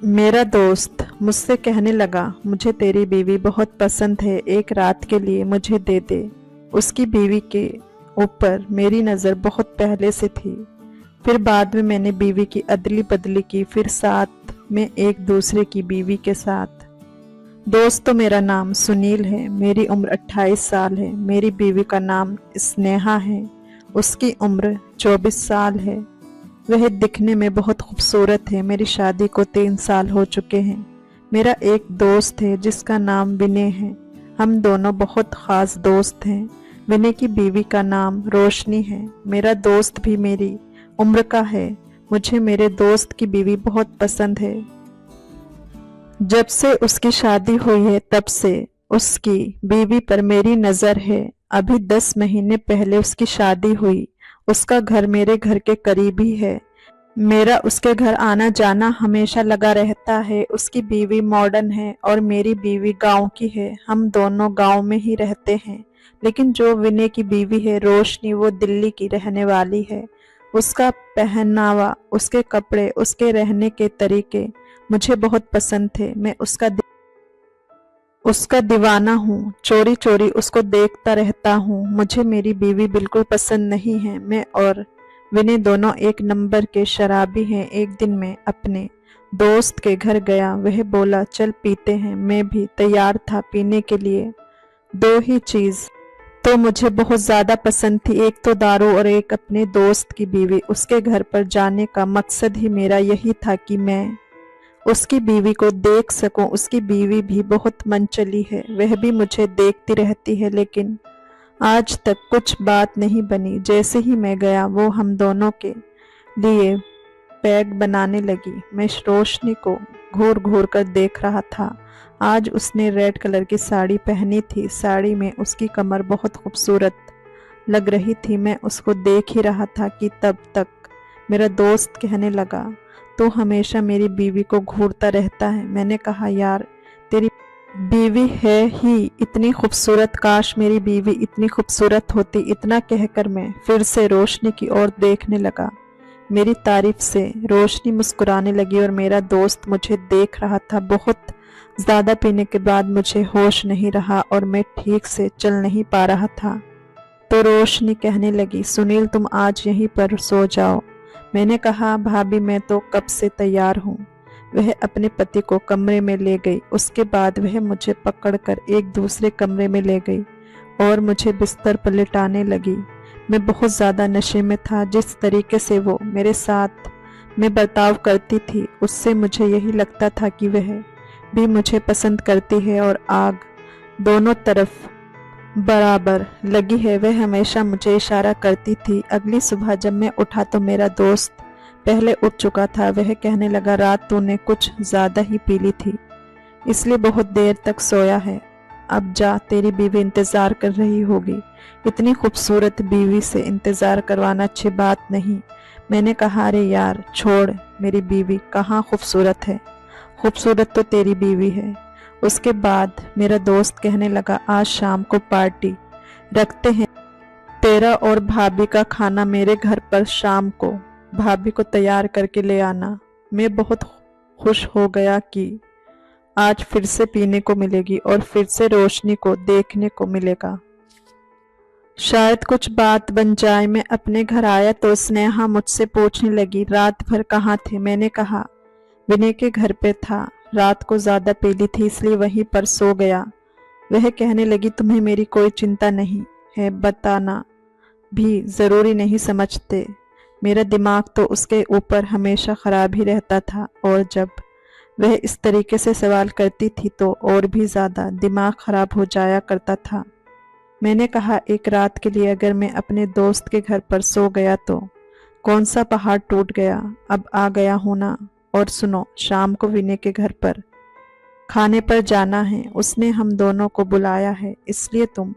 मेरा दोस्त मुझसे कहने लगा, मुझे तेरी बीवी बहुत पसंद है, एक रात के लिए मुझे दे दे। उसकी बीवी के ऊपर मेरी नज़र बहुत पहले से थी। फिर बाद में मैंने बीवी की अदली बदली की, फिर साथ में एक दूसरे की बीवी के साथ। दोस्त तो मेरा नाम सुनील है, मेरी उम्र 28 साल है। मेरी बीवी का नाम स्नेहा है, उसकी उम्र 24 साल है। वह दिखने में बहुत खूबसूरत है। मेरी शादी को 3 साल हो चुके हैं। मेरा एक दोस्त है जिसका नाम विनय है। हम दोनों बहुत ख़ास दोस्त हैं। विनय की बीवी का नाम रोशनी है। मेरा दोस्त भी मेरी उम्र का है। मुझे मेरे दोस्त की बीवी बहुत पसंद है। जब से उसकी शादी हुई है तब से उसकी बीवी पर मेरी नज़र है। अभी 10 महीने पहले उसकी शादी हुई। उसका घर मेरे घर के करीब ही है। मेरा उसके घर आना जाना हमेशा लगा रहता है। उसकी बीवी मॉडर्न है और मेरी बीवी गांव की है। हम दोनों गांव में ही रहते हैं। लेकिन जो विनय की बीवी है रोशनी, वो दिल्ली की रहने वाली है। उसका पहनावा, उसके कपड़े, उसके रहने के तरीके मुझे बहुत पसंद थे। मैं उसका दीवाना हूँ। चोरी चोरी उसको देखता रहता हूँ। मुझे मेरी बीवी बिल्कुल पसंद नहीं है। मैं और विनय दोनों एक नंबर के शराबी हैं। एक दिन मैं अपने दोस्त के घर गया। वह बोला चल पीते हैं। मैं भी तैयार था पीने के लिए। दो ही चीज़ तो मुझे बहुत ज़्यादा पसंद थी, एक तो दारू और एक अपने दोस्त की बीवी। उसके घर पर जाने का मकसद ही मेरा यही था कि मैं उसकी बीवी को देख सकूं। उसकी बीवी भी बहुत मनचली है। वह भी मुझे देखती रहती है, लेकिन आज तक कुछ बात नहीं बनी। जैसे ही मैं गया वो हम दोनों के लिए पैग बनाने लगी। मैं रोशनी को घूर घूर कर देख रहा था। आज उसने रेड कलर की साड़ी पहनी थी। साड़ी में उसकी कमर बहुत खूबसूरत लग रही थी। मैं उसको देख ही रहा था कि तब तक मेरा दोस्त कहने लगा, तो हमेशा मेरी बीवी को घूरता रहता है। मैंने कहा, यार तेरी बीवी है ही इतनी खूबसूरत, काश मेरी बीवी इतनी खूबसूरत होती। इतना कहकर मैं फिर से रोशनी की ओर देखने लगा। मेरी तारीफ से रोशनी मुस्कुराने लगी और मेरा दोस्त मुझे देख रहा था। बहुत ज़्यादा पीने के बाद मुझे होश नहीं रहा और मैं ठीक से चल नहीं पा रहा था। तो रोशनी कहने लगी, सुनील तुम आज यहीं पर सो जाओ। मैंने कहा, भाभी मैं तो कब से तैयार हूँ। वह अपने पति को कमरे में ले गई। उसके बाद वह मुझे पकड़कर एक दूसरे कमरे में ले गई और मुझे बिस्तर पर लिटाने लगी। मैं बहुत ज़्यादा नशे में था। जिस तरीके से वो मेरे साथ में बर्ताव करती थी, उससे मुझे यही लगता था कि वह भी मुझे पसंद करती है और आग दोनों तरफ बराबर लगी है। वह हमेशा मुझे इशारा करती थी। अगली सुबह जब मैं उठा तो मेरा दोस्त पहले उठ चुका था। वह कहने लगा, रात तूने कुछ ज़्यादा ही पी ली थी, इसलिए बहुत देर तक सोया है। अब जा, तेरी बीवी इंतज़ार कर रही होगी। इतनी खूबसूरत बीवी से इंतज़ार करवाना अच्छी बात नहीं। मैंने कहा, अरे यार छोड़, मेरी बीवी कहाँ खूबसूरत है, खूबसूरत तो तेरी बीवी है। उसके बाद मेरा दोस्त कहने लगा, आज शाम को पार्टी रखते हैं। तेरा और भाभी का खाना मेरे घर पर शाम को भाभी को तैयार करके ले आना। मैं बहुत खुश हो गया कि आज फिर से पीने को मिलेगी और फिर से रोशनी को देखने को मिलेगा। शायद कुछ बात बन जाए। मैं अपने घर आया तो स्नेहा मुझसे पूछने लगी, रात भर कहाँ थे। मैंने कहा, विनय के घर पे था। रात को ज़्यादा पी ली थी इसलिए वहीं पर सो गया। वह कहने लगी, तुम्हें मेरी कोई चिंता नहीं है, बताना भी ज़रूरी नहीं समझते। मेरा दिमाग तो उसके ऊपर हमेशा ख़राब ही रहता था और जब वह इस तरीके से सवाल करती थी तो और भी ज़्यादा दिमाग ख़राब हो जाया करता था। मैंने कहा, एक रात के लिए अगर मैं अपने दोस्त के घर पर सो गया तो कौन सा पहाड़ टूट गया। अब आ गया हूँ ना। और सुनो, शाम को विनय के घर पर खाने पर जाना है। उसने हम दोनों को बुलाया है, इसलिए तुम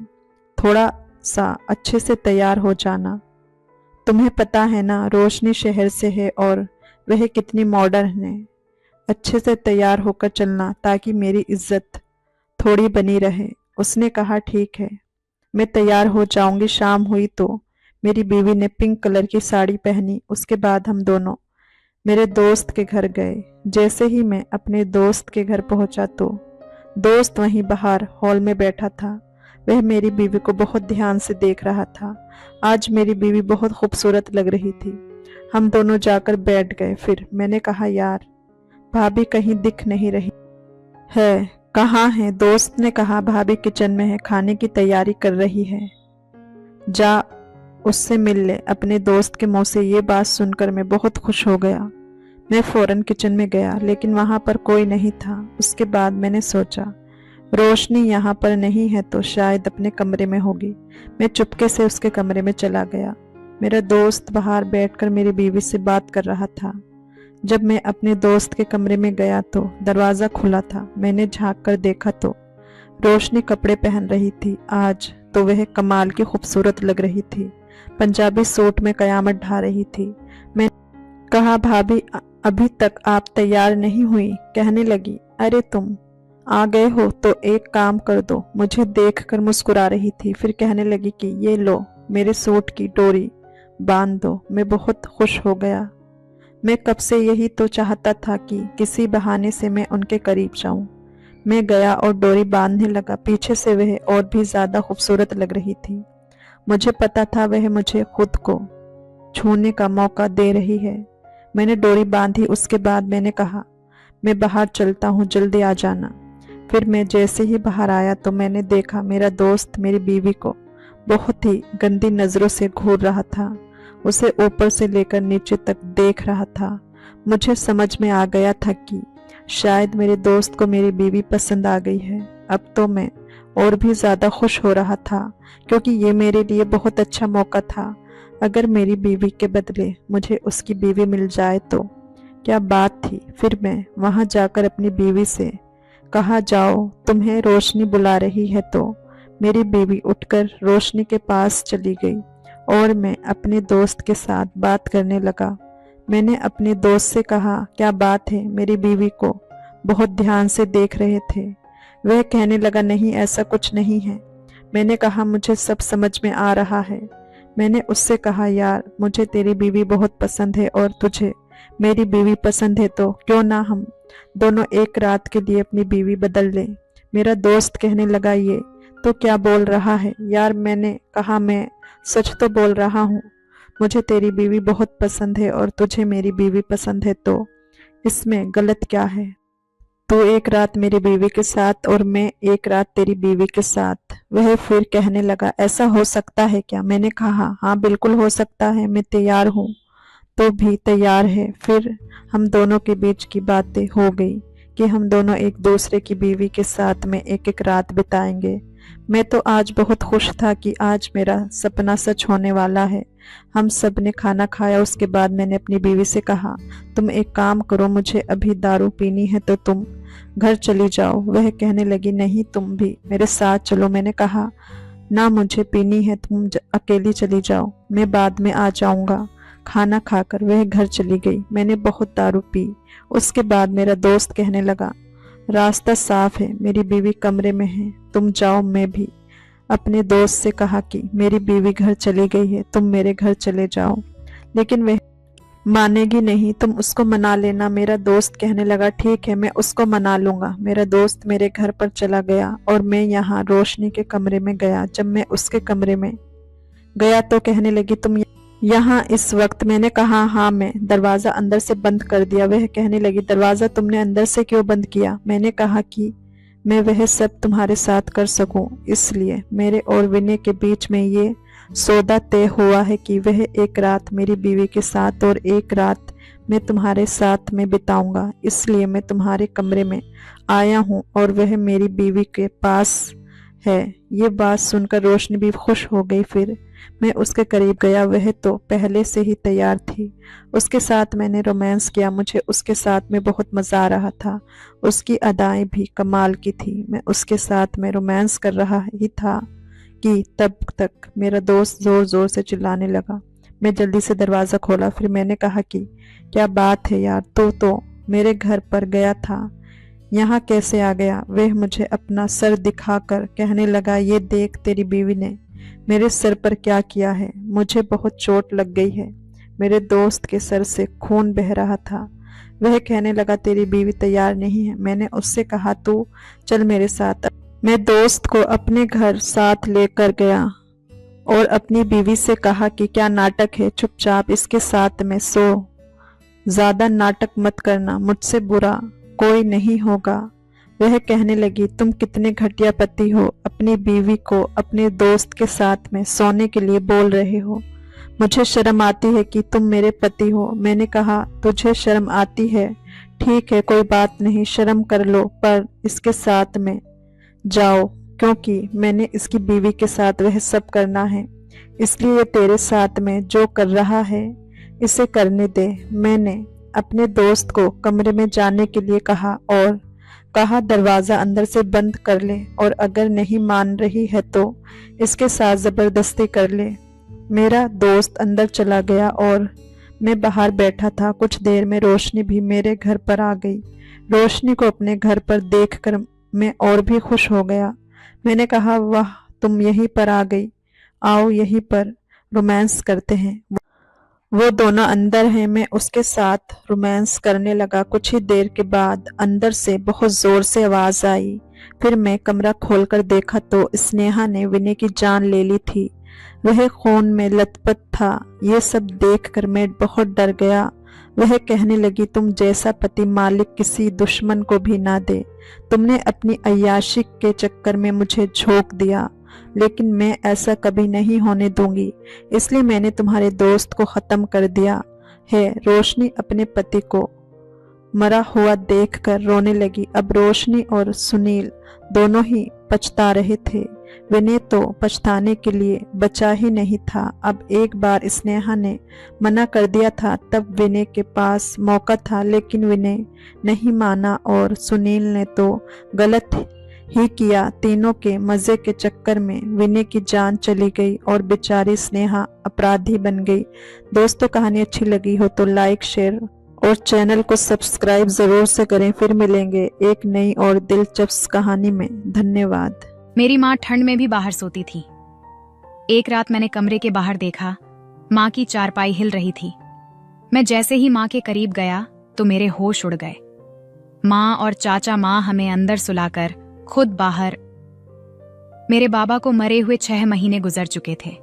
थोड़ा सा अच्छे से तैयार हो जाना। तुम्हें पता है ना, रोशनी शहर से है और वह कितनी मॉडर्न है। अच्छे से तैयार होकर चलना ताकि मेरी इज्जत थोड़ी बनी रहे। उसने कहा, ठीक है, मैं तैयार हो जाऊंगी। शाम हुई तो मेरी बीवी ने पिंक कलर की साड़ी पहनी। उसके बाद हम दोनों मेरे दोस्त के घर गए। जैसे ही मैं अपने दोस्त के घर पहुंचा तो दोस्त वहीं बाहर हॉल में बैठा था। वह मेरी बीवी को बहुत ध्यान से देख रहा था। आज मेरी बीवी बहुत खूबसूरत लग रही थी। हम दोनों जाकर बैठ गए। फिर मैंने कहा, यार भाभी कहीं दिख नहीं रही है, कहाँ है? दोस्त ने कहा, भाभी किचन में है, खाने की तैयारी कर रही है, जा उससे मिल ले। अपने दोस्त के मुंह से ये बात सुनकर मैं बहुत खुश हो गया। मैं फौरन किचन में गया, लेकिन वहां पर कोई नहीं था। उसके बाद मैंने सोचा, रोशनी यहाँ पर नहीं है तो शायद अपने कमरे में होगी। मैं चुपके से उसके कमरे में चला गया। मेरा दोस्त बाहर बैठकर मेरी बीवी से बात कर रहा था। जब मैं अपने दोस्त के कमरे में गया तो दरवाज़ा खुला था। मैंने झांक कर देखा तो रोशनी कपड़े पहन रही थी। आज तो वह कमाल की खूबसूरत लग रही थी। पंजाबी सूट में कयामत ढा रही थी। मैं कहा, भाभी अभी तक आप तैयार नहीं हुई? कहने लगी, अरे तुम आ गए हो तो एक काम कर दो। मुझे देखकर मुस्कुरा रही थी। फिर कहने लगी कि ये लो, मेरे सूट की डोरी बांध दो। मैं बहुत खुश हो गया। मैं कब से यही तो चाहता था कि किसी बहाने से मैं उनके करीब जाऊं। मैं गया और डोरी बांधने लगा। पीछे से वह और भी ज्यादा खूबसूरत लग रही थी। मुझे पता था वह मुझे खुद को छूने का मौका दे रही है। मैंने डोरी बांधी। उसके बाद मैंने कहा, मैं बाहर चलता हूँ, जल्दी आ जाना। फिर मैं जैसे ही बाहर आया तो मैंने देखा मेरा दोस्त मेरी बीवी को बहुत ही गंदी नजरों से घूर रहा था। उसे ऊपर से लेकर नीचे तक देख रहा था। मुझे समझ में आ गया था कि शायद मेरे दोस्त को मेरी बीवी पसंद आ गई है। अब तो मैं और भी ज्यादा खुश हो रहा था, क्योंकि ये मेरे लिए बहुत अच्छा मौका था। अगर मेरी बीवी के बदले मुझे उसकी बीवी मिल जाए तो क्या बात थी। फिर मैं वहां जाकर अपनी बीवी से कहा, जाओ, तुम्हें रोशनी बुला रही है। तो मेरी बीवी उठकर रोशनी के पास चली गई और मैं अपने दोस्त के साथ बात करने लगा। मैंने अपने दोस्त से कहा, क्या बात है? मेरी बीवी को बहुत ध्यान से देख रहे थे। वह कहने लगा, नहीं ऐसा कुछ नहीं है। मैंने कहा, मुझे सब समझ में आ रहा है। मैंने उससे कहा, यार मुझे तेरी बीवी बहुत पसंद है और तुझे मेरी बीवी पसंद है, तो क्यों ना हम दोनों एक रात के लिए अपनी बीवी बदल लें। मेरा दोस्त कहने लगा, ये तो क्या बोल रहा है यार? मैंने कहा, मैं सच तो बोल रहा हूँ। मुझे तेरी बीवी बहुत पसंद है और तुझे मेरी बीवी पसंद है, तो इसमें गलत क्या है? तू एक रात मेरी बीवी के साथ और मैं एक रात तेरी बीवी के साथ। वह फिर कहने लगा, ऐसा हो सकता है क्या? मैंने कहा, हाँ बिल्कुल हो सकता है, मैं तैयार हूँ। तो भी तैयार है। फिर हम दोनों के बीच की बातें हो गई कि हम दोनों एक दूसरे की बीवी के साथ में एक एक रात बिताएंगे। मैं तो आज बहुत खुश था कि आज मेरा सपना सच होने वाला है। हम सब ने खाना खाया। उसके बाद मैंने अपनी बीवी से कहा, तुम एक काम करो, मुझे अभी दारू पीनी है तो तुम घर चली जाओ। वह कहने लगी, नहीं तुम भी मेरे साथ चलो। मैंने कहा, ना मुझे पीनी है, तुम अकेली चली जाओ, मैं बाद में आ जाऊंगा। खाना खाकर वह घर चली गई। मैंने बहुत दारू पी। उसके बाद मेरा दोस्त कहने लगा, रास्ता साफ है, मेरी बीवी कमरे में है, तुम जाओ। मैं भी अपने दोस्त से कहा कि मेरी बीवी घर चली गई है, तुम मेरे घर चले जाओ। लेकिन वह मानेगी नहीं, तुम उसको मना लेना। मेरा दोस्त कहने लगा, ठीक है, मैं उसको मना लूंगा। मेरा दोस्त मेरे घर पर चला गया और मैं यहाँ रोशनी के कमरे में गया। जब मैं उसके कमरे में गया तो कहने लगी, तुम यहाँ इस वक्त? मैंने कहा, हाँ। मैं दरवाजा अंदर से बंद कर दिया। वह कहने लगी, दरवाजा तुमने अंदर से क्यों बंद किया? मैंने कहा कि मैं वह सब तुम्हारे साथ कर सकूं, इसलिए मेरे और विनय के बीच में ये सौदा तय हुआ है कि वह एक रात मेरी बीवी के साथ और एक रात मैं तुम्हारे साथ में बिताऊंगा। इसलिए मैं तुम्हारे कमरे में आया हूँ और वह मेरी बीवी के पास है। ये बात सुनकर रोशनी भी खुश हो गई। फिर मैं उसके करीब गया। वह तो पहले से ही तैयार थी। उसके साथ मैंने रोमांस किया। मुझे उसके साथ में बहुत मजा आ रहा था। उसकी अदाएं भी कमाल की थी। मैं उसके साथ में रोमांस कर रहा ही था कि तब तक मेरा दोस्त जोर जोर से चिल्लाने लगा। मैं जल्दी से दरवाजा खोला। फिर मैंने कहा कि क्या बात है यार, तू तो मेरे घर पर गया था, यहाँ कैसे आ गया? वह मुझे अपना सर दिखाकर कहने लगा, ये देख तेरी बीवी ने मेरे सर पर क्या किया है, मुझे बहुत चोट लग गई है। मेरे दोस्त के सर से खून बह रहा था। वह कहने लगा, तेरी बीवी तैयार नहीं है। मैंने उससे कहा, तू चल मेरे साथ। मैं दोस्त को अपने घर साथ लेकर गया और अपनी बीवी से कहा कि क्या नाटक है, चुपचाप इसके साथ में सो, ज्यादा नाटक मत करना, मुझसे बुरा कोई नहीं होगा। वह कहने लगी, तुम कितने घटिया पति हो, अपनी बीवी को अपने दोस्त के साथ में सोने के लिए बोल रहे हो। मुझे शर्म आती है कि तुम मेरे पति हो। मैंने कहा, तुझे शर्म आती है, ठीक है, कोई बात नहीं, शर्म कर लो, पर इसके साथ में जाओ, क्योंकि मैंने इसकी बीवी के साथ वह सब करना है, इसलिए तेरे साथ में जो कर रहा है इसे करने दे। मैंने अपने दोस्त को कमरे में जाने के लिए कहा और कहा, दरवाज़ा अंदर से बंद कर ले, और अगर नहीं मान रही है तो इसके साथ ज़बरदस्ती कर ले। मेरा दोस्त अंदर चला गया और मैं बाहर बैठा था। कुछ देर में रोशनी भी मेरे घर पर आ गई। रोशनी को अपने घर पर देखकर मैं और भी खुश हो गया। मैंने कहा, वाह, तुम यहीं पर आ गई, आओ यहीं पर रोमांस करते हैं। वो दोनों अंदर हैं। मैं उसके साथ रोमांस करने लगा। कुछ ही देर के बाद अंदर से बहुत जोर से आवाज आई। फिर मैं कमरा खोलकर देखा तो स्नेहा ने विनय की जान ले ली थी। वह खून में लथपथ था। ये सब देखकर मैं बहुत डर गया। वह कहने लगी, तुम जैसा पति मालिक किसी दुश्मन को भी ना दे। तुमने अपनी अय्याशी के चक्कर में मुझे झोंक दिया, लेकिन मैं ऐसा कभी नहीं होने दूंगी, इसलिए मैंने तुम्हारे दोस्त को खत्म कर दिया है। रोशनी अपने पति को मरा हुआ देखकर रोने लगी। अब रोशनी और सुनील दोनों ही पछता रहे थे। विनय तो पछताने के लिए बचा ही नहीं था। अब एक बार स्नेहा ने मना कर दिया था, तब विनय के पास मौका था, लेकिन विनय नहीं माना और सुनील ने तो गलत ही किया। तीनों के मजे के चक्कर में विनय की जान चली गई और बेचारी स्नेहा अपराधी बन गई। दोस्तों, कहानी अच्छी लगी हो तो लाइक, शेयर और चैनल को सब्सक्राइब जरूर से करें। फिर मिलेंगे एक नई और दिलचस्प कहानी में। धन्यवाद। मेरी माँ ठंड में भी बाहर सोती थी। एक रात मैंने कमरे के बाहर देखा, माँ की चारपाई हिल रही थी। मैं जैसे ही माँ के करीब गया तो मेरे होश उड़ गए। माँ और चाचा माँ हमें अंदर सुलाकर खुद बाहर। मेरे बाबा को मरे हुए 6 महीने गुजर चुके थे।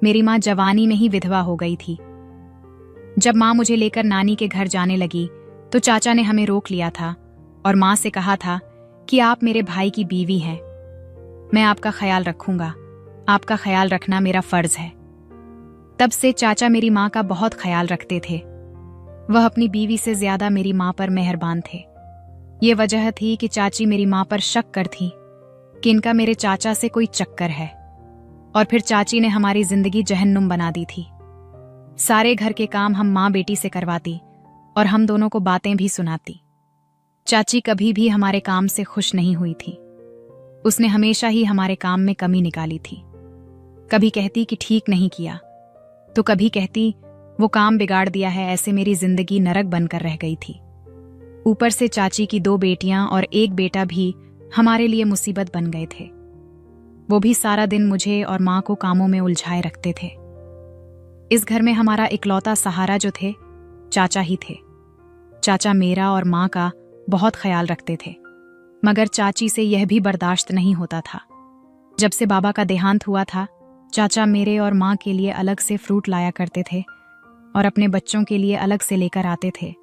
मेरी माँ जवानी में ही विधवा हो गई थी। जब माँ मुझे लेकर नानी के घर जाने लगी तो चाचा ने हमें रोक लिया था और माँ से कहा था कि आप मेरे भाई की बीवी हैं, मैं आपका ख्याल रखूंगा, आपका ख्याल रखना मेरा फर्ज है। तब से चाचा मेरी माँ का बहुत ख्याल रखते थे। वह अपनी बीवी से ज्यादा मेरी माँ पर मेहरबान थे। ये वजह थी कि चाची मेरी माँ पर शक कर थी कि इनका मेरे चाचा से कोई चक्कर है, और फिर चाची ने हमारी जिंदगी जहन्नुम बना दी थी। सारे घर के काम हम माँ बेटी से करवाती और हम दोनों को बातें भी सुनाती। चाची कभी भी हमारे काम से खुश नहीं हुई थी। उसने हमेशा ही हमारे काम में कमी निकाली थी। कभी कहती कि ठीक नहीं किया, तो कभी कहती वो काम बिगाड़ दिया है। ऐसे मेरी जिंदगी नरक बनकर रह गई थी। ऊपर से चाची की 2 बेटियां और 1 बेटा भी हमारे लिए मुसीबत बन गए थे। वो भी सारा दिन मुझे और माँ को कामों में उलझाए रखते थे। इस घर में हमारा इकलौता सहारा जो थे, चाचा ही थे। चाचा मेरा और माँ का बहुत ख्याल रखते थे, मगर चाची से यह भी बर्दाश्त नहीं होता था। जब से बाबा का देहांत हुआ था, चाचा मेरे और माँ के लिए अलग से फ्रूट लाया करते थे और अपने बच्चों के लिए अलग से लेकर आते थे,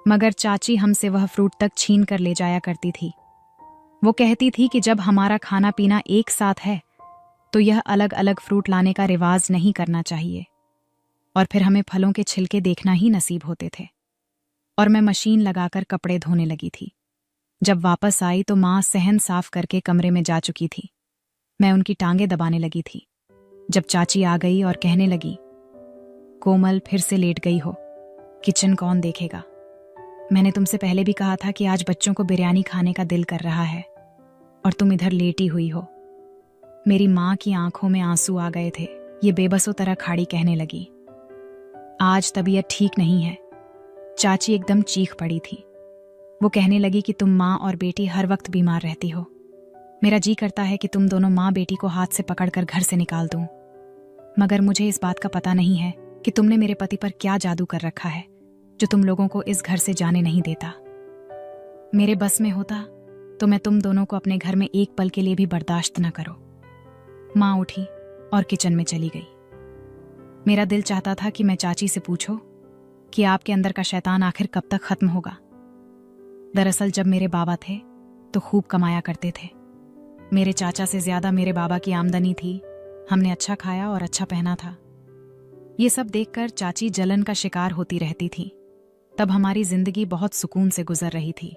मगर चाची हमसे वह फ्रूट तक छीन कर ले जाया करती थी। वो कहती थी कि जब हमारा खाना पीना एक साथ है तो यह अलग अलग फ्रूट लाने का रिवाज नहीं करना चाहिए। और फिर हमें फलों के छिलके देखना ही नसीब होते थे। और मैं मशीन लगाकर कपड़े धोने लगी थी। जब वापस आई तो माँ सहन साफ करके कमरे में जा चुकी थी। मैं उनकी टांगें दबाने लगी थी जब चाची आ गई और कहने लगी, कोमल फिर से लेट गई हो, किचन कौन देखेगा? मैंने तुमसे पहले भी कहा था कि आज बच्चों को बिरयानी खाने का दिल कर रहा है और तुम इधर लेटी हुई हो। मेरी माँ की आंखों में आंसू आ गए थे। ये बेबसों तरह खाड़ी कहने लगी, आज तबीयत ठीक नहीं है। चाची एकदम चीख पड़ी थी। वो कहने लगी कि तुम माँ और बेटी हर वक्त बीमार रहती हो। मेरा जी करता है कि तुम दोनों माँ बेटी को हाथ से पकड़कर घर से निकाल दूं, मगर मुझे इस बात का पता नहीं है कि तुमने मेरे पति पर क्या जादू कर रखा है जो तुम लोगों को इस घर से जाने नहीं देता। मेरे बस में होता तो मैं तुम दोनों को अपने घर में एक पल के लिए भी बर्दाश्त न करो। माँ उठी और किचन में चली गई। मेरा दिल चाहता था कि मैं चाची से पूछूं कि आपके अंदर का शैतान आखिर कब तक खत्म होगा। दरअसल जब मेरे बाबा थे तो खूब कमाया करते थे। मेरे चाचा से ज्यादा मेरे बाबा की आमदनी थी। हमने अच्छा खाया और अच्छा पहना था। ये सब देखकर चाची जलन का शिकार होती रहती थी। तब हमारी जिंदगी बहुत सुकून से गुजर रही थी।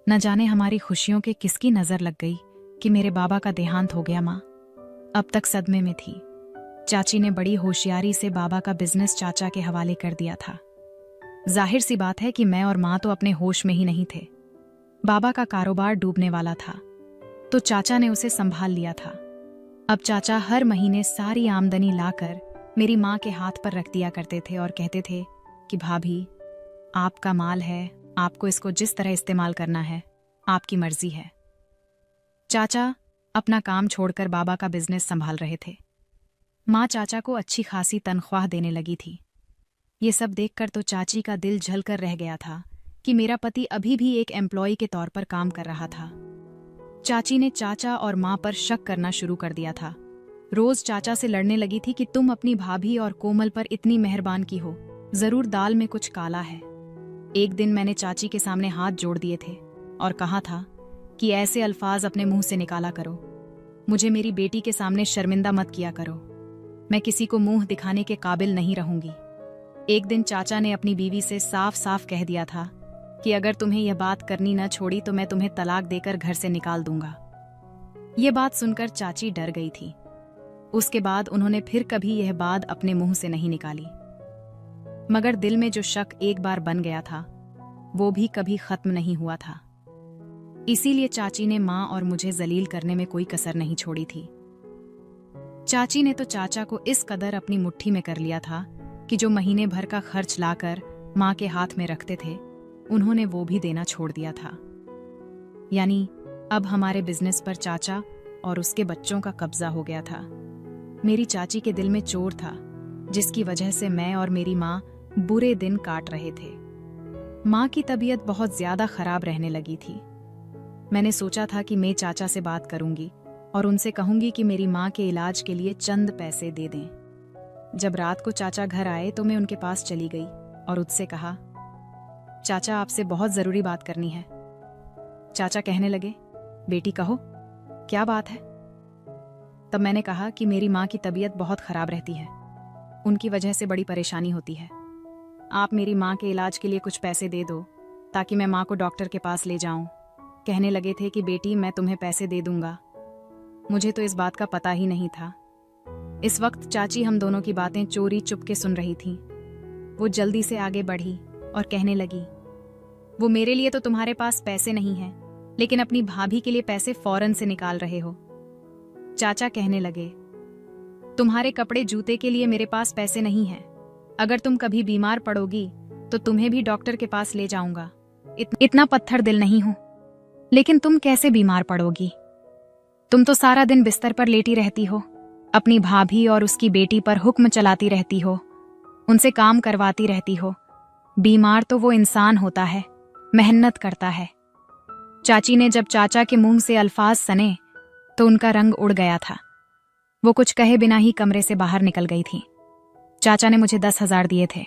न जाने हमारी खुशियों के किसकी नजर लग गई कि मेरे बाबा का देहांत हो गया। माँ अब तक सदमे में थी। चाची ने बड़ी होशियारी से बाबा का बिजनेस चाचा के हवाले कर दिया था। जाहिर सी बात है कि मैं और माँ तो अपने होश में ही नहीं थे। बाबा का कारोबार डूबने वाला था तो चाचा ने उसे संभाल लिया था। अब चाचा हर महीने सारी आमदनी लाकर मेरी माँ के हाथ पर रख दिया करते थे और कहते थे कि भाभी, आपका माल है, आपको इसको जिस तरह इस्तेमाल करना है आपकी मर्जी है। चाचा अपना काम छोड़कर बाबा का बिजनेस संभाल रहे थे। माँ चाचा को अच्छी खासी तनख्वाह देने लगी थी। ये सब देखकर तो चाची का दिल झलकर रह गया था कि मेरा पति अभी भी एक एम्प्लॉय के तौर पर काम कर रहा था। चाची ने चाचा और माँ पर शक करना शुरू कर दिया था। रोज चाचा से लड़ने लगी थी कि तुम अपनी भाभी और कोमल पर इतनी मेहरबान की हो, जरूर दाल में कुछ काला है। एक दिन मैंने चाची के सामने हाथ जोड़ दिए थे और कहा था कि ऐसे अल्फाज अपने मुंह से निकाला करो, मुझे मेरी बेटी के सामने शर्मिंदा मत किया करो, मैं किसी को मुंह दिखाने के काबिल नहीं रहूंगी। एक दिन चाचा ने अपनी बीवी से साफ साफ कह दिया था कि अगर तुम्हें यह बात करनी न छोड़ी तो मैं तुम्हें तलाक देकर घर से निकाल दूंगा। ये बात सुनकर चाची डर गई थी। उसके बाद उन्होंने फिर कभी यह बात अपने मुंह से नहीं निकाली। मगर दिल में जो शक एक बार बन गया था वो भी कभी खत्म नहीं हुआ था। इसीलिए चाची ने माँ और मुझे जलील करने में कोई कसर नहीं छोड़ी थी। चाची ने तो चाचा को इस कदर अपनी मुट्ठी में कर लिया था कि जो महीने भर का खर्च लाकर माँ के हाथ में रखते थे उन्होंने वो भी देना छोड़ दिया था। यानी अब हमारे बिजनेस पर चाचा और उसके बच्चों का कब्जा हो गया था। मेरी चाची के दिल में चोर था जिसकी वजह से मैं और मेरी माँ बुरे दिन काट रहे थे। माँ की तबीयत बहुत ज्यादा खराब रहने लगी थी। मैंने सोचा था कि मैं चाचा से बात करूंगी और उनसे कहूंगी कि मेरी माँ के इलाज के लिए चंद पैसे दे दें। जब रात को चाचा घर आए तो मैं उनके पास चली गई और उससे कहा, चाचा आपसे बहुत जरूरी बात करनी है। चाचा कहने लगे, बेटी कहो, क्या बात है? तब मैंने कहा कि मेरी माँ की तबीयत बहुत खराब रहती है, उनकी वजह से बड़ी परेशानी होती है। आप मेरी माँ के इलाज के लिए कुछ पैसे दे दो ताकि मैं माँ को डॉक्टर के पास ले जाऊं। कहने लगे थे कि बेटी मैं तुम्हें पैसे दे दूंगा। मुझे तो इस बात का पता ही नहीं था। इस वक्त चाची हम दोनों की बातें चोरी चुपके सुन रही थी। वो जल्दी से आगे बढ़ी और कहने लगी, वो मेरे लिए तो तुम्हारे पास पैसे नहीं हैं, लेकिन अपनी भाभी के लिए पैसे फौरन से निकाल रहे हो। चाचा कहने लगे, तुम्हारे कपड़े जूते के लिए मेरे पास पैसे नहीं हैं। अगर तुम कभी बीमार पड़ोगी तो तुम्हें भी डॉक्टर के पास ले जाऊंगा। इतना पत्थर दिल नहीं हूं। लेकिन तुम कैसे बीमार पड़ोगी? तुम तो सारा दिन बिस्तर पर लेटी रहती हो, अपनी भाभी और उसकी बेटी पर हुक्म चलाती रहती हो, उनसे काम करवाती रहती हो। बीमार तो वो इंसान होता है, मेहनत करता है। चाची ने जब चाचा के मुंह से अल्फाज सने तो उनका रंग उड़ गया था। वो कुछ कहे बिना ही कमरे से बाहर निकल गई थी। चाचा ने मुझे 10,000 दिए थे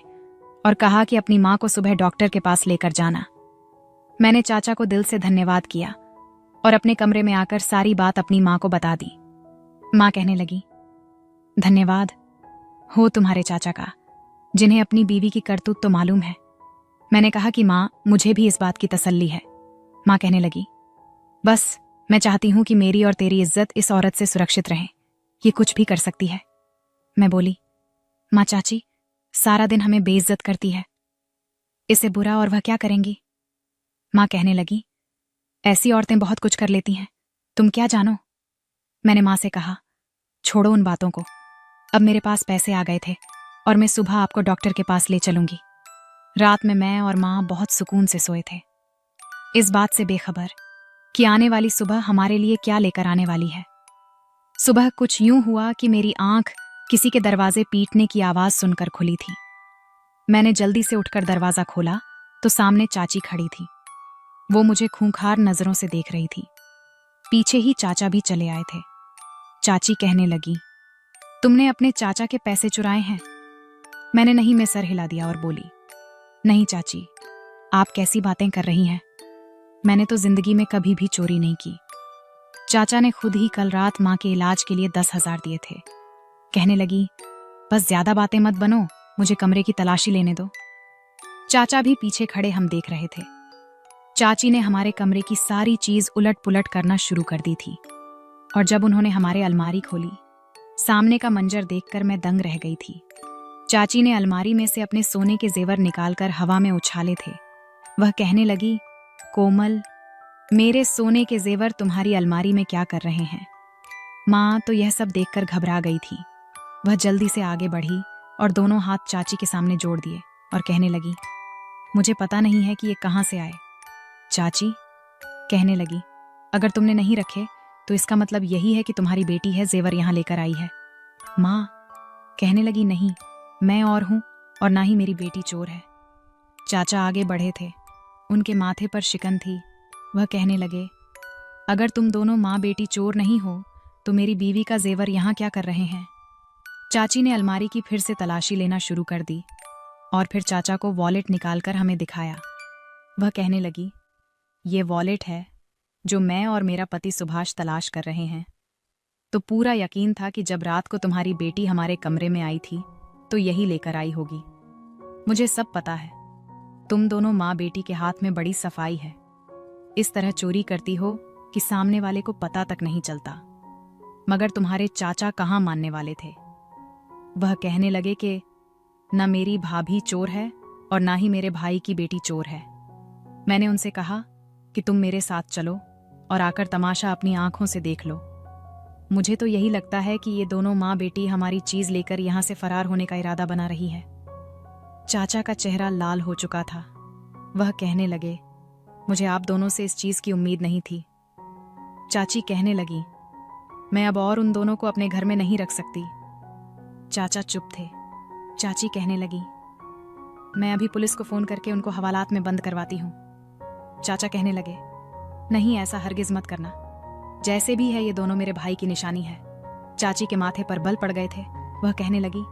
और कहा कि अपनी माँ को सुबह डॉक्टर के पास लेकर जाना। मैंने चाचा को दिल से धन्यवाद किया और अपने कमरे में आकर सारी बात अपनी माँ को बता दी। माँ कहने लगी, धन्यवाद हो तुम्हारे चाचा का, जिन्हें अपनी बीवी की करतूत तो मालूम है। मैंने कहा कि माँ, मुझे भी इस बात की तसल्ली है। माँ कहने लगी, बस मैं चाहती हूं कि मेरी और तेरी इज्जत इस औरत से सुरक्षित रहे, ये कुछ भी कर सकती है। मैं बोली, माँ चाची सारा दिन हमें बेइज्जत करती है, इससे बुरा और वह क्या करेंगी? माँ कहने लगी, ऐसी औरतें बहुत कुछ कर लेती हैं, तुम क्या जानो? मैंने माँ से कहा, छोड़ो उन बातों को, अब मेरे पास पैसे आ गए थे और मैं सुबह आपको डॉक्टर के पास ले चलूंगी। रात में मैं और माँ बहुत सुकून से सोए थे, इस बात से बेखबर कि आने वाली सुबह हमारे लिए क्या लेकर आने वाली है। सुबह कुछ यूं हुआ कि मेरी आंख किसी के दरवाजे पीटने की आवाज सुनकर खुली थी। मैंने जल्दी से उठकर दरवाजा खोला तो सामने चाची खड़ी थी। वो मुझे खूंखार नजरों से देख रही थी। पीछे ही चाचा भी चले आए थे। चाची कहने लगी, तुमने अपने चाचा के पैसे चुराए हैं? मैंने नहीं में सर हिला दिया और बोली, नहीं चाची, आप कैसी बातें कर रही हैं? मैंने तो जिंदगी में कभी भी चोरी नहीं की। चाचा ने खुद ही कल रात माँ के इलाज के लिए 10,000 दिए थे। कहने लगी, बस ज्यादा बातें मत बनो, मुझे कमरे की तलाशी लेने दो। चाचा भी पीछे खड़े हम देख रहे थे। चाची ने हमारे कमरे की सारी चीज उलट पुलट करना शुरू कर दी थी और जब उन्होंने हमारे अलमारी खोली, सामने का मंजर देखकर मैं दंग रह गई थी। चाची ने अलमारी में से अपने सोने के जेवर निकालकर हवा में उछाले थे। वह कहने लगी, कोमल, मेरे सोने के जेवर तुम्हारी अलमारी में क्या कर रहे हैं? माँ तो यह सब देखकर घबरा गई थी। वह जल्दी से आगे बढ़ी और दोनों हाथ चाची के सामने जोड़ दिए और कहने लगी, मुझे पता नहीं है कि ये कहाँ से आए। चाची कहने लगी, अगर तुमने नहीं रखे तो इसका मतलब यही है कि तुम्हारी बेटी है जेवर यहाँ लेकर आई है। माँ कहने लगी, नहीं, मैं और हूं और ना ही मेरी बेटी चोर है। चाचा आगे बढ़े थे। उनके माथे पर शिकन थी। वह कहने लगे, अगर तुम दोनों माँ बेटी चोर नहीं हो तो मेरी बीवी का जेवर यहाँ क्या कर रहे हैं? चाची ने अलमारी की फिर से तलाशी लेना शुरू कर दी और फिर चाचा को वॉलेट निकालकर हमें दिखाया। वह कहने लगी, ये वॉलेट है जो मैं और मेरा पति सुभाष तलाश कर रहे हैं। तो पूरा यकीन था कि जब रात को तुम्हारी बेटी हमारे कमरे में आई थी तो यही लेकर आई होगी। मुझे सब पता है। तुम दोनों माँ बेटी के हाथ में बड़ी सफाई है। इस तरह चोरी करती हो कि सामने वाले को पता तक नहीं चलता। मगर तुम्हारे चाचा कहाँ मानने वाले थे। वह कहने लगे कि न मेरी भाभी चोर है और ना ही मेरे भाई की बेटी चोर है। मैंने उनसे कहा कि तुम मेरे साथ चलो और आकर तमाशा अपनी आंखों से देख लो। मुझे तो यही लगता है कि ये दोनों माँ बेटी हमारी चीज लेकर यहां से फरार होने का इरादा बना रही है। चाचा का चेहरा लाल हो चुका था। वह कहने लगे, मुझे आप दोनों से इस चीज की उम्मीद नहीं थी। चाची कहने लगी, मैं अब और उन दोनों को अपने घर में नहीं रख सकती। चाचा चुप थे। चाची कहने लगी, मैं अभी पुलिस को फोन करके उनको हवालात में बंद करवाती हूँ। चाचा कहने लगे, नहीं, ऐसा हरगिज मत करना। जैसे भी है ये दोनों मेरे भाई की निशानी है। चाची के माथे पर बल पड़ गए थे। वह कहने लगी,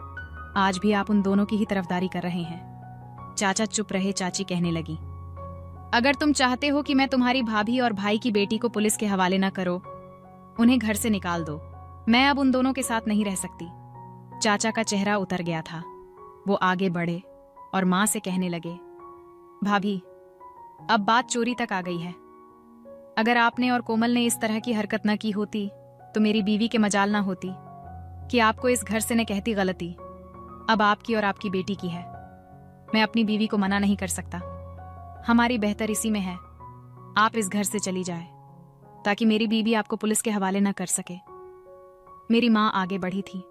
आज भी आप उन दोनों की ही तरफदारी कर रहे हैं। चाचा चुप रहे। चाची कहने लगी, अगर तुम चाहते हो कि मैं तुम्हारी भाभी और भाई की बेटी को पुलिस के हवाले न करो, उन्हें घर से निकाल दो। मैं अब उन दोनों के साथ नहीं रह सकती। चाचा का चेहरा उतर गया था। वो आगे बढ़े और माँ से कहने लगे, भाभी, अब बात चोरी तक आ गई है। अगर आपने और कोमल ने इस तरह की हरकत न की होती तो मेरी बीवी के मजाल ना होती कि आपको इस घर से न कहती गलती। अब आपकी और आपकी बेटी की है। मैं अपनी बीवी को मना नहीं कर सकता। हमारी बेहतर इसी में है, आप इस घर से चली जाए ताकि मेरी बीवी आपको पुलिस के हवाले न कर सके। मेरी माँ आगे बढ़ी थी।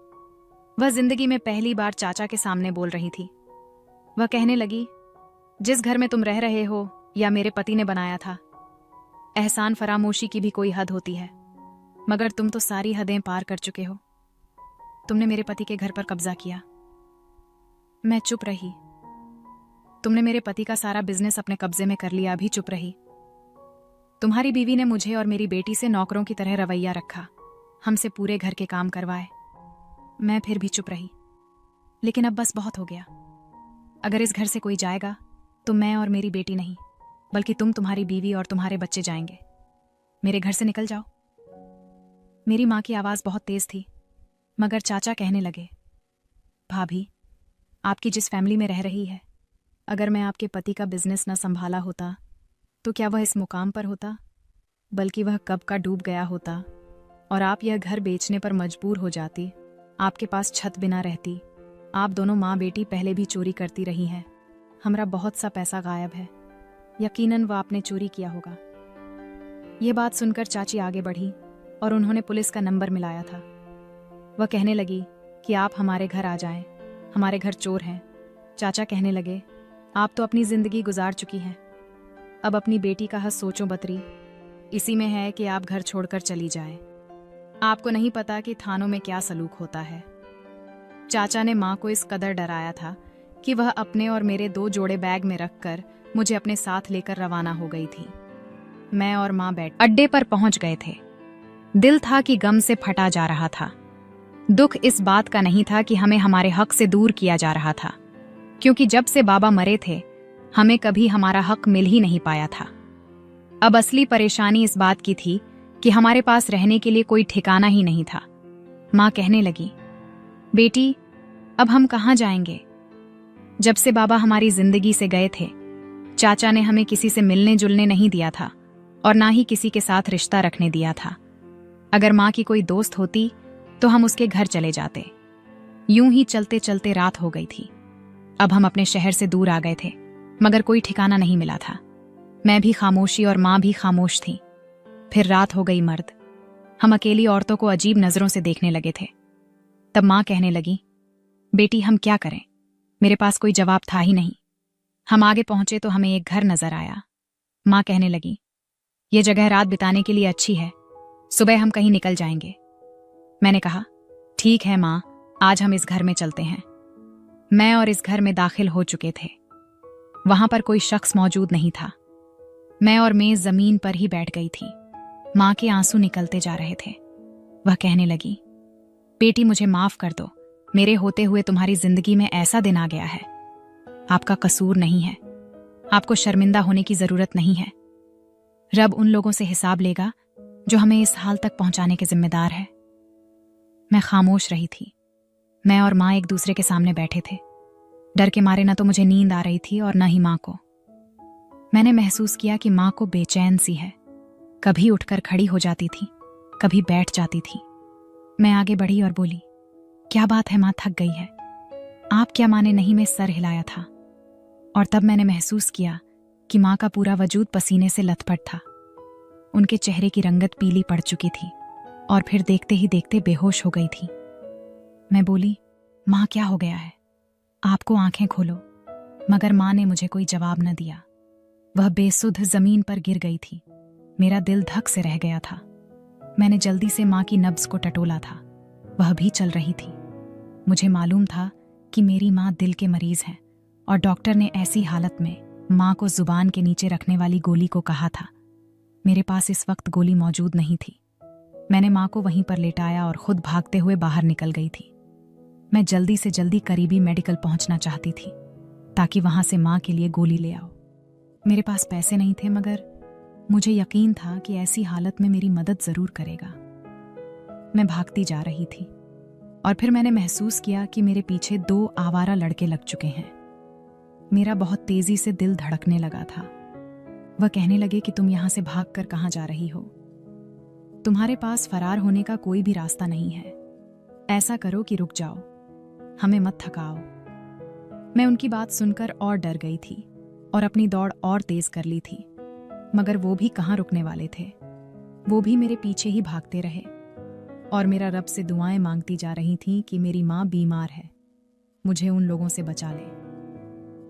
वह जिंदगी में पहली बार चाचा के सामने बोल रही थी। वह कहने लगी, जिस घर में तुम रह रहे हो या मेरे पति ने बनाया था, एहसान फरामोशी की भी कोई हद होती है, मगर तुम तो सारी हदें पार कर चुके हो। तुमने मेरे पति के घर पर कब्जा किया। मैं चुप रही। तुमने मेरे पति का सारा बिजनेस अपने कब्जे में कर लिया, भी चुप रही। तुम्हारी बीवी ने मुझे और मेरी बेटी से नौकरों की तरह रवैया रखा, हमसे पूरे घर के काम करवाए। मैं फिर भी चुप रही। लेकिन अब बस बहुत हो गया। अगर इस घर से कोई जाएगा तो मैं और मेरी बेटी नहीं, बल्कि तुम, तुम्हारी बीवी और तुम्हारे बच्चे जाएंगे। मेरे घर से निकल जाओ। मेरी माँ की आवाज बहुत तेज थी, मगर चाचा कहने लगे, भाभी, आपकी जिस फैमिली में रह रही है, अगर मैं आपके पति का बिजनेस न संभाला होता तो क्या वह इस मुकाम पर होता? बल्कि वह कब का डूब गया होता और आप यह घर बेचने पर मजबूर हो जाती। आपके पास छत बिना रहती। आप दोनों माँ बेटी पहले भी चोरी करती रही हैं। हमारा बहुत सा पैसा गायब है। यकीनन वह आपने चोरी किया होगा। यह बात सुनकर चाची आगे बढ़ी और उन्होंने पुलिस का नंबर मिलाया था। वह कहने लगी कि आप हमारे घर आ जाएं, हमारे घर चोर हैं। चाचा कहने लगे, आप तो अपनी जिंदगी गुजार चुकी हैं, अब अपनी बेटी का हक सोचो बतरी। इसी में है कि आप घर छोड़कर चली जाएं। आपको नहीं पता कि थानों में क्या सलूक होता है। चाचा ने माँ को इस कदर डराया था कि वह अपने और मेरे 2 जोड़े बैग में रखकर मुझे अपने साथ लेकर रवाना हो गई थी। मैं और माँ बैठ अड्डे पर पहुंच गए थे। दिल था कि गम से फटा जा रहा था। दुख इस बात का नहीं था कि हमें हमारे हक से दूर किया जा रहा था, क्योंकि जब से बाबा मरे थे हमें कभी हमारा हक मिल ही नहीं पाया था। अब असली परेशानी इस बात की थी कि हमारे पास रहने के लिए कोई ठिकाना ही नहीं था। माँ कहने लगी, बेटी अब हम कहाँ जाएंगे? जब से बाबा हमारी जिंदगी से गए थे चाचा ने हमें किसी से मिलने जुलने नहीं दिया था और ना ही किसी के साथ रिश्ता रखने दिया था। अगर माँ की कोई दोस्त होती तो हम उसके घर चले जाते। यूं ही चलते चलते रात हो गई थी। अब हम अपने शहर से दूर आ गए थे, मगर कोई ठिकाना नहीं मिला था। मैं भी खामोशी और माँ भी खामोश थी। फिर रात हो गई मर्द। हम अकेली औरतों को अजीब नजरों से देखने लगे थे। तब माँ कहने लगी, बेटी हम क्या करें? मेरे पास कोई जवाब था ही नहीं। हम आगे पहुंचे तो हमें एक घर नजर आया। माँ कहने लगी, यह जगह रात बिताने के लिए अच्छी है, सुबह हम कहीं निकल जाएंगे। मैंने कहा, ठीक है माँ, आज हम इस घर में चलते हैं। मैं और इस घर में दाखिल हो चुके थे। वहां पर कोई शख्स मौजूद नहीं था। मैं और मेज जमीन पर ही बैठ गई थी। माँ के आंसू निकलते जा रहे थे। वह कहने लगी, बेटी मुझे माफ कर दो, मेरे होते हुए तुम्हारी जिंदगी में ऐसा दिन आ गया है। आपका कसूर नहीं है, आपको शर्मिंदा होने की जरूरत नहीं है। रब उन लोगों से हिसाब लेगा जो हमें इस हाल तक पहुंचाने के जिम्मेदार है। मैं खामोश रही थी। मैं और माँ एक दूसरे के सामने बैठे थे। डर के मारे न तो मुझे नींद आ रही थी और न ही माँ को। मैंने महसूस किया कि माँ को बेचैन सी है। कभी उठकर खड़ी हो जाती थी, कभी बैठ जाती थी। मैं आगे बढ़ी और बोली, क्या बात है माँ, थक गई है? आप क्या? माँ ने नहीं में सर हिलाया था। और तब मैंने महसूस किया कि माँ का पूरा वजूद पसीने से लथपथ था। उनके चेहरे की रंगत पीली पड़ चुकी थी और फिर देखते ही देखते बेहोश हो गई थी। मैं बोली, माँ क्या हो गया है? आपको आंखें खोलो। मगर माँ ने मुझे कोई जवाब न दिया। वह बेसुध जमीन पर गिर गई थी। मेरा दिल धक से रह गया था। मैंने जल्दी से माँ की नब्ज को टटोला था। वह भी चल रही थी। मुझे मालूम था कि मेरी माँ दिल के मरीज हैं और डॉक्टर ने ऐसी हालत में माँ को जुबान के नीचे रखने वाली गोली को कहा था। मेरे पास इस वक्त गोली मौजूद नहीं थी। मैंने माँ को वहीं पर लेटाया और खुद भागते हुए बाहर निकल गई थी। मैं जल्दी से जल्दी करीबी मेडिकल पहुंचना चाहती थी ताकि वहां से माँ के लिए गोली ले आओ। मेरे पास पैसे नहीं थे, मगर मुझे यकीन था कि ऐसी हालत में मेरी मदद जरूर करेगा। मैं भागती जा रही थी और फिर मैंने महसूस किया कि मेरे पीछे 2 आवारा लड़के लग चुके हैं। मेरा बहुत तेजी से दिल धड़कने लगा था। वह कहने लगे कि तुम यहां से भागकर कहां जा रही हो? तुम्हारे पास फरार होने का कोई भी रास्ता नहीं है। ऐसा करो कि रुक जाओ, हमें मत थकाओ। मैं उनकी बात सुनकर और डर गई थी और अपनी दौड़ और तेज कर ली थी, मगर वो भी कहाँ रुकने वाले थे। वो भी मेरे पीछे ही भागते रहे और मेरा रब से दुआएं मांगती जा रही थी कि मेरी माँ बीमार है, मुझे उन लोगों से बचा ले।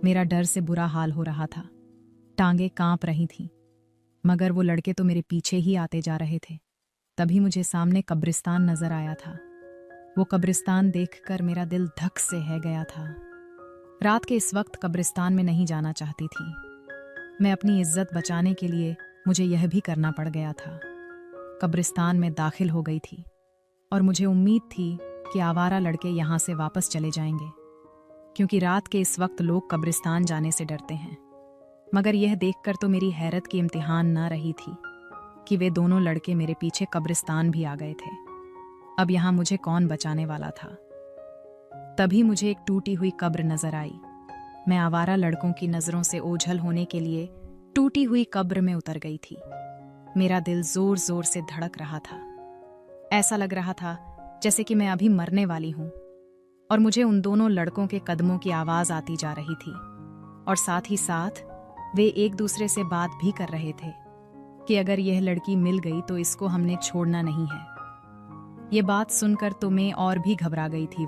मेरा डर से बुरा हाल हो रहा था, टांगे कांप रही थीं, मगर वो लड़के तो मेरे पीछे ही आते जा रहे थे। तभी मुझे सामने कब्रिस्तान नजर आया था। वो कब्रिस्तान देखकर मेरा दिल धक से है गया था। रात के इस वक्त कब्रिस्तान में नहीं जाना चाहती थी। मैं अपनी इज्जत बचाने के लिए मुझे यह भी करना पड़ गया था। कब्रिस्तान में दाखिल हो गई थी और मुझे उम्मीद थी कि आवारा लड़के यहाँ से वापस चले जाएंगे, क्योंकि रात के इस वक्त लोग कब्रिस्तान जाने से डरते हैं। मगर यह देखकर तो मेरी हैरत की इम्तिहान ना रही थी कि वे दोनों लड़के मेरे पीछे कब्रिस्तान भी आ गए थे। अब यहाँ मुझे कौन बचाने वाला था? तभी मुझे एक टूटी हुई कब्र नजर आई। मैं आवारा लड़कों की नजरों से ओझल होने के लिए टूटी हुई कब्र में उतर गई थी। मेरा दिल जोर जोर से धड़क रहा था। ऐसा लग रहा था जैसे कि मैं अभी मरने वाली हूं। और मुझे उन दोनों लड़कों के कदमों की आवाज आती जा रही थी और साथ ही साथ वे एक दूसरे से बात भी कर रहे थे कि अगर यह लड़की मिल गई तो इसको हमने छोड़ना नहीं है। ये बात सुनकर तो मैं और भी घबरा गई थी।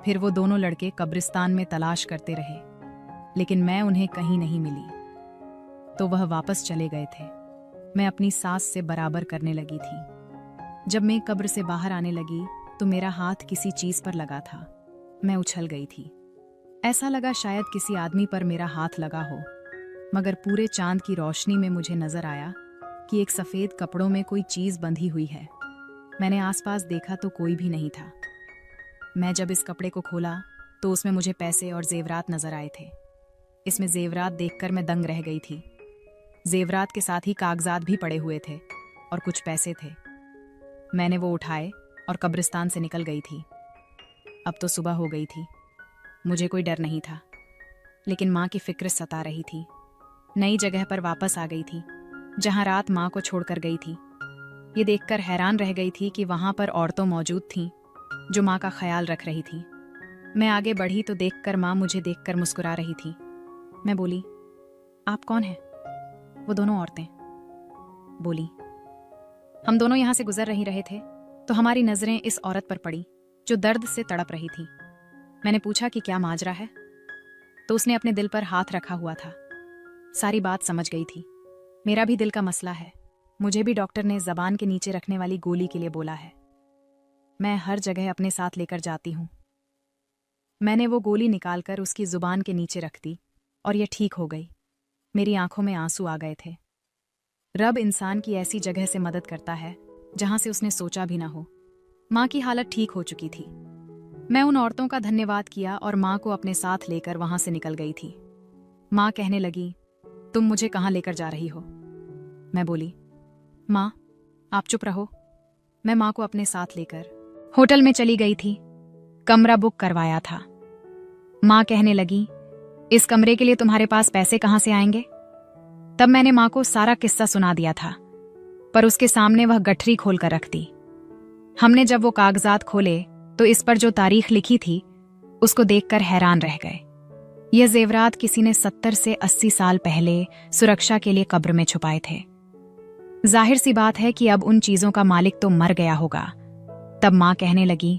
फिर वो दोनों लड़के कब्रिस्तान में तलाश करते रहे, लेकिन मैं उन्हें कहीं नहीं मिली। तो वह वापस चले गए थे। मैं अपनी सांस से बराबर करने लगी थी। जब मैं कब्र से बाहर आने लगी तो मेरा हाथ किसी चीज पर लगा था मैं उछल गई थी। ऐसा लगा शायद किसी आदमी पर मेरा हाथ लगा हो, मगर पूरे चांद की रोशनी में मुझे नजर आया कि एक सफेद कपड़ों में कोई चीज बंधी हुई है। मैंने आसपास देखा तो कोई भी नहीं था। मैं जब इस कपड़े को खोला तो उसमें मुझे पैसे और जेवरात नजर आए थे। इसमें जेवरात देखकर मैं दंग रह गई थी। जेवरात के साथ ही कागजात भी पड़े हुए थे और कुछ पैसे थे। मैंने वो उठाए और कब्रिस्तान से निकल गई थी। अब तो सुबह हो गई थी। मुझे कोई डर नहीं था, लेकिन माँ की फिक्र सता रही थी। नई जगह पर वापस आ गई थी, जहाँ रात माँ को छोड़कर गई थी। ये देखकर हैरान रह गई थी कि वहाँ पर औरतें मौजूद थीं जो माँ का ख्याल रख रही थी। मैं आगे बढ़ी तो देखकर माँ मुझे देखकर मुस्कुरा रही थी। मैं बोली, आप कौन हैं? वो दोनों औरतें बोली, हम दोनों यहाँ से गुजर ही रहे थे तो हमारी नजरें इस औरत पर पड़ी जो दर्द से तड़प रही थी। मैंने पूछा कि क्या माजरा है, तो उसने अपने दिल पर हाथ रखा हुआ था। सारी बात समझ गई थी। मेरा भी दिल का मसला है। मुझे भी डॉक्टर ने जबान के नीचे रखने वाली गोली के लिए बोला है। मैं हर जगह अपने साथ लेकर जाती हूँ। मैंने वो गोली निकालकर उसकी जुबान के नीचे रख दी और यह ठीक हो गई। मेरी आंखों में आंसू आ गए थे। रब इंसान की ऐसी जगह से मदद करता है जहां से उसने सोचा भी ना हो। माँ की हालत ठीक हो चुकी थी। मैं उन औरतों का धन्यवाद किया और माँ को अपने साथ लेकर वहां से निकल गई थी। माँ कहने लगी, तुम मुझे कहाँ लेकर जा रही हो? मैं बोली, माँ आप चुप रहो। मैं माँ को अपने साथ लेकर होटल में चली गई थी। कमरा बुक करवाया था। माँ कहने लगी, इस कमरे के लिए तुम्हारे पास पैसे कहाँ से आएंगे? तब मैंने माँ को सारा किस्सा सुना दिया था, पर उसके सामने वह गठरी खोलकर रख दी। हमने जब वो कागजात खोले तो इस पर जो तारीख लिखी थी उसको देखकर हैरान रह गए। यह जेवरात किसी ने 70 से 80 साल पहले सुरक्षा के लिए कब्र में छुपाए थे। जाहिर सी बात है कि अब उन चीजों का मालिक तो मर गया होगा। तब माँ कहने लगी,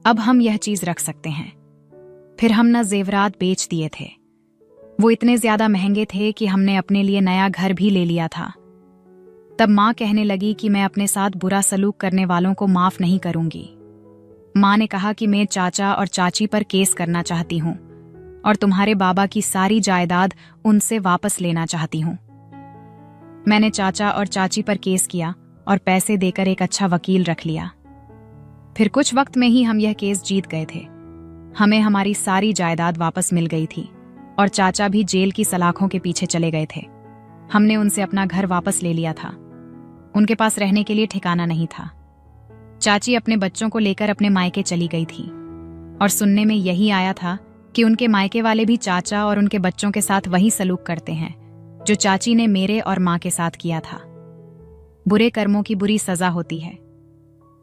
अब हम यह चीज रख सकते हैं। फिर हम न जेवरात बेच दिए थे। वो इतने ज्यादा महंगे थे कि हमने अपने लिए नया घर भी ले लिया था। तब माँ कहने लगी कि मैं अपने साथ बुरा सलूक करने वालों को माफ नहीं करूंगी। माँ ने कहा कि मैं चाचा और चाची पर केस करना चाहती हूँ और तुम्हारे बाबा की सारी जायदाद उनसे वापस लेना चाहती हूँ। मैंने चाचा और चाची पर केस किया और पैसे देकर एक अच्छा वकील रख लिया। फिर कुछ वक्त में ही हम यह केस जीत गए थे। हमें हमारी सारी जायदाद वापस मिल गई थी और चाचा भी जेल की सलाखों के पीछे चले गए थे। हमने उनसे अपना घर वापस ले लिया था। उनके पास रहने के लिए ठिकाना नहीं था। चाची अपने बच्चों को लेकर अपने मायके चली गई थी और सुनने में यही आया था कि उनके मायके वाले भी चाचा और उनके बच्चों के साथ वही सलूक करते हैं जो चाची ने मेरे और माँ के साथ किया था। बुरे कर्मों की बुरी सजा होती है।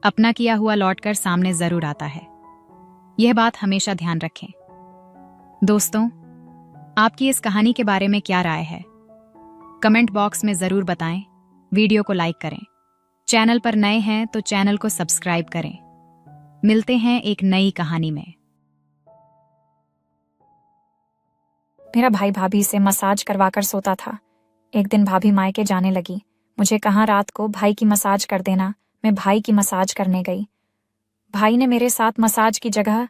अपना किया हुआ लौटकर सामने जरूर आता है। यह बात हमेशा ध्यान रखें। दोस्तों, आपकी इस कहानी के बारे में क्या राय है? कमेंट बॉक्स में जरूर बताएं। वीडियो को लाइक करें। चैनल पर नए हैं तो चैनल को सब्सक्राइब करें। मिलते हैं एक नई कहानी में। मेरा भाई भाभी से मसाज करवाकर सोता था। एक दिन भाभी मायके जाने लगी। मुझे कहा रात को भाई की मसाज कर देना। मैं भाई की मसाज करने गई। भाई ने मेरे साथ मसाज की जगह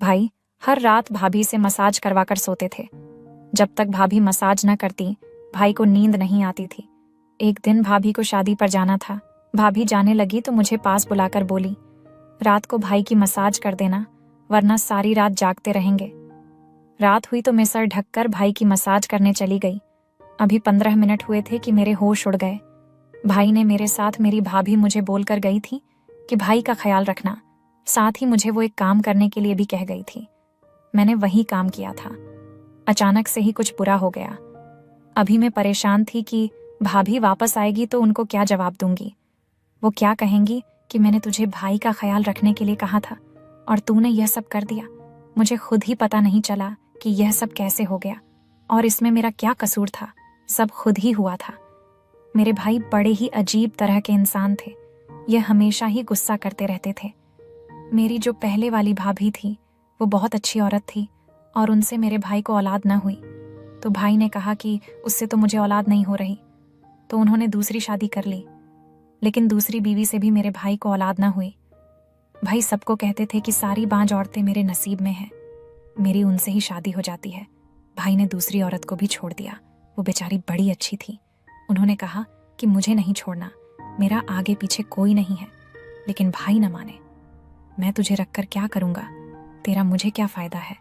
भाई हर रात भाभी से मसाज करवाकर सोते थे। जब तक भाभी मसाज न करती भाई को नींद नहीं आती थी। एक दिन भाभी को शादी पर जाना था। भाभी जाने लगी तो मुझे पास बुलाकर बोली, रात को भाई की मसाज कर देना वरना सारी रात जागते रहेंगे। रात हुई तो मैं सर ढककर भाई की मसाज करने चली गई। अभी 15 मिनट हुए थे कि मेरे होश उड़ गए। भाई ने मेरे साथ मेरी भाभी मुझे बोलकर गई थी कि भाई का ख्याल रखना। साथ ही मुझे वो एक काम करने के लिए भी कह गई थी। मैंने वही काम किया था। अचानक से ही कुछ बुरा हो गया। अभी मैं परेशान थी कि भाभी वापस आएगी तो उनको क्या जवाब दूंगी। वो क्या कहेंगी कि मैंने तुझे भाई का ख्याल रखने के लिए कहा था और तूने यह सब कर दिया। मुझे खुद ही पता नहीं चला कि यह सब कैसे हो गया और इसमें मेरा क्या कसूर था। सब खुद ही हुआ था। मेरे भाई बड़े ही अजीब तरह के इंसान थे। यह हमेशा ही गुस्सा करते रहते थे। मेरी जो पहले वाली भाभी थी वो बहुत अच्छी औरत थी और उनसे मेरे भाई को औलाद न हुई। तो भाई ने कहा कि उससे तो मुझे औलाद नहीं हो रही, तो उन्होंने दूसरी शादी कर ली। लेकिन दूसरी बीवी से भी मेरे भाई को औलाद न हुई। भाई सबको कहते थे कि सारी बांझ औरतें मेरे नसीब में हैं, मेरी उनसे ही शादी हो जाती है। भाई ने दूसरी औरत को भी छोड़ दिया। वो बेचारी बड़ी अच्छी थी। उन्होंने कहा कि मुझे नहीं छोड़ना, मेरा आगे पीछे कोई नहीं है। लेकिन भाई न माने। मैं तुझे रखकर क्या करूंगा, तेरा मुझे क्या फायदा है।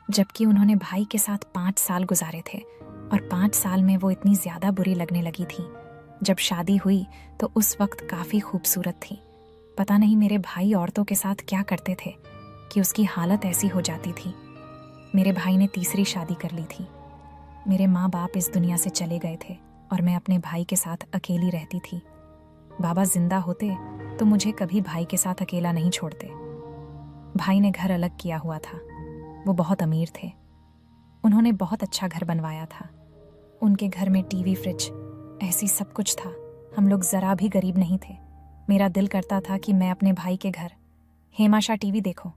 जबकि उन्होंने भाई के साथ 5 साल गुजारे थे और 5 साल में वो इतनी ज्यादा बुरी लगने लगी थी। जब शादी हुई तो उस वक्त काफी खूबसूरत थी। पता नहीं मेरे भाई औरतों के साथ क्या करते थे कि उसकी हालत ऐसी हो जाती थी। मेरे भाई ने तीसरी शादी कर ली थी। मेरे माँ बाप इस दुनिया से चले गए थे और मैं अपने भाई के साथ अकेली रहती थी। बाबा जिंदा होते तो मुझे कभी भाई के साथ अकेला नहीं छोड़ते। भाई ने घर अलग किया हुआ था। वो बहुत अमीर थे। उन्होंने बहुत अच्छा घर बनवाया था। उनके घर में टीवी, फ्रिज, ऐसी सब कुछ था। हम लोग जरा भी गरीब नहीं थे। मेरा दिल करता था कि मैं अपने भाई के घर हेमाशा टीवी देखूं,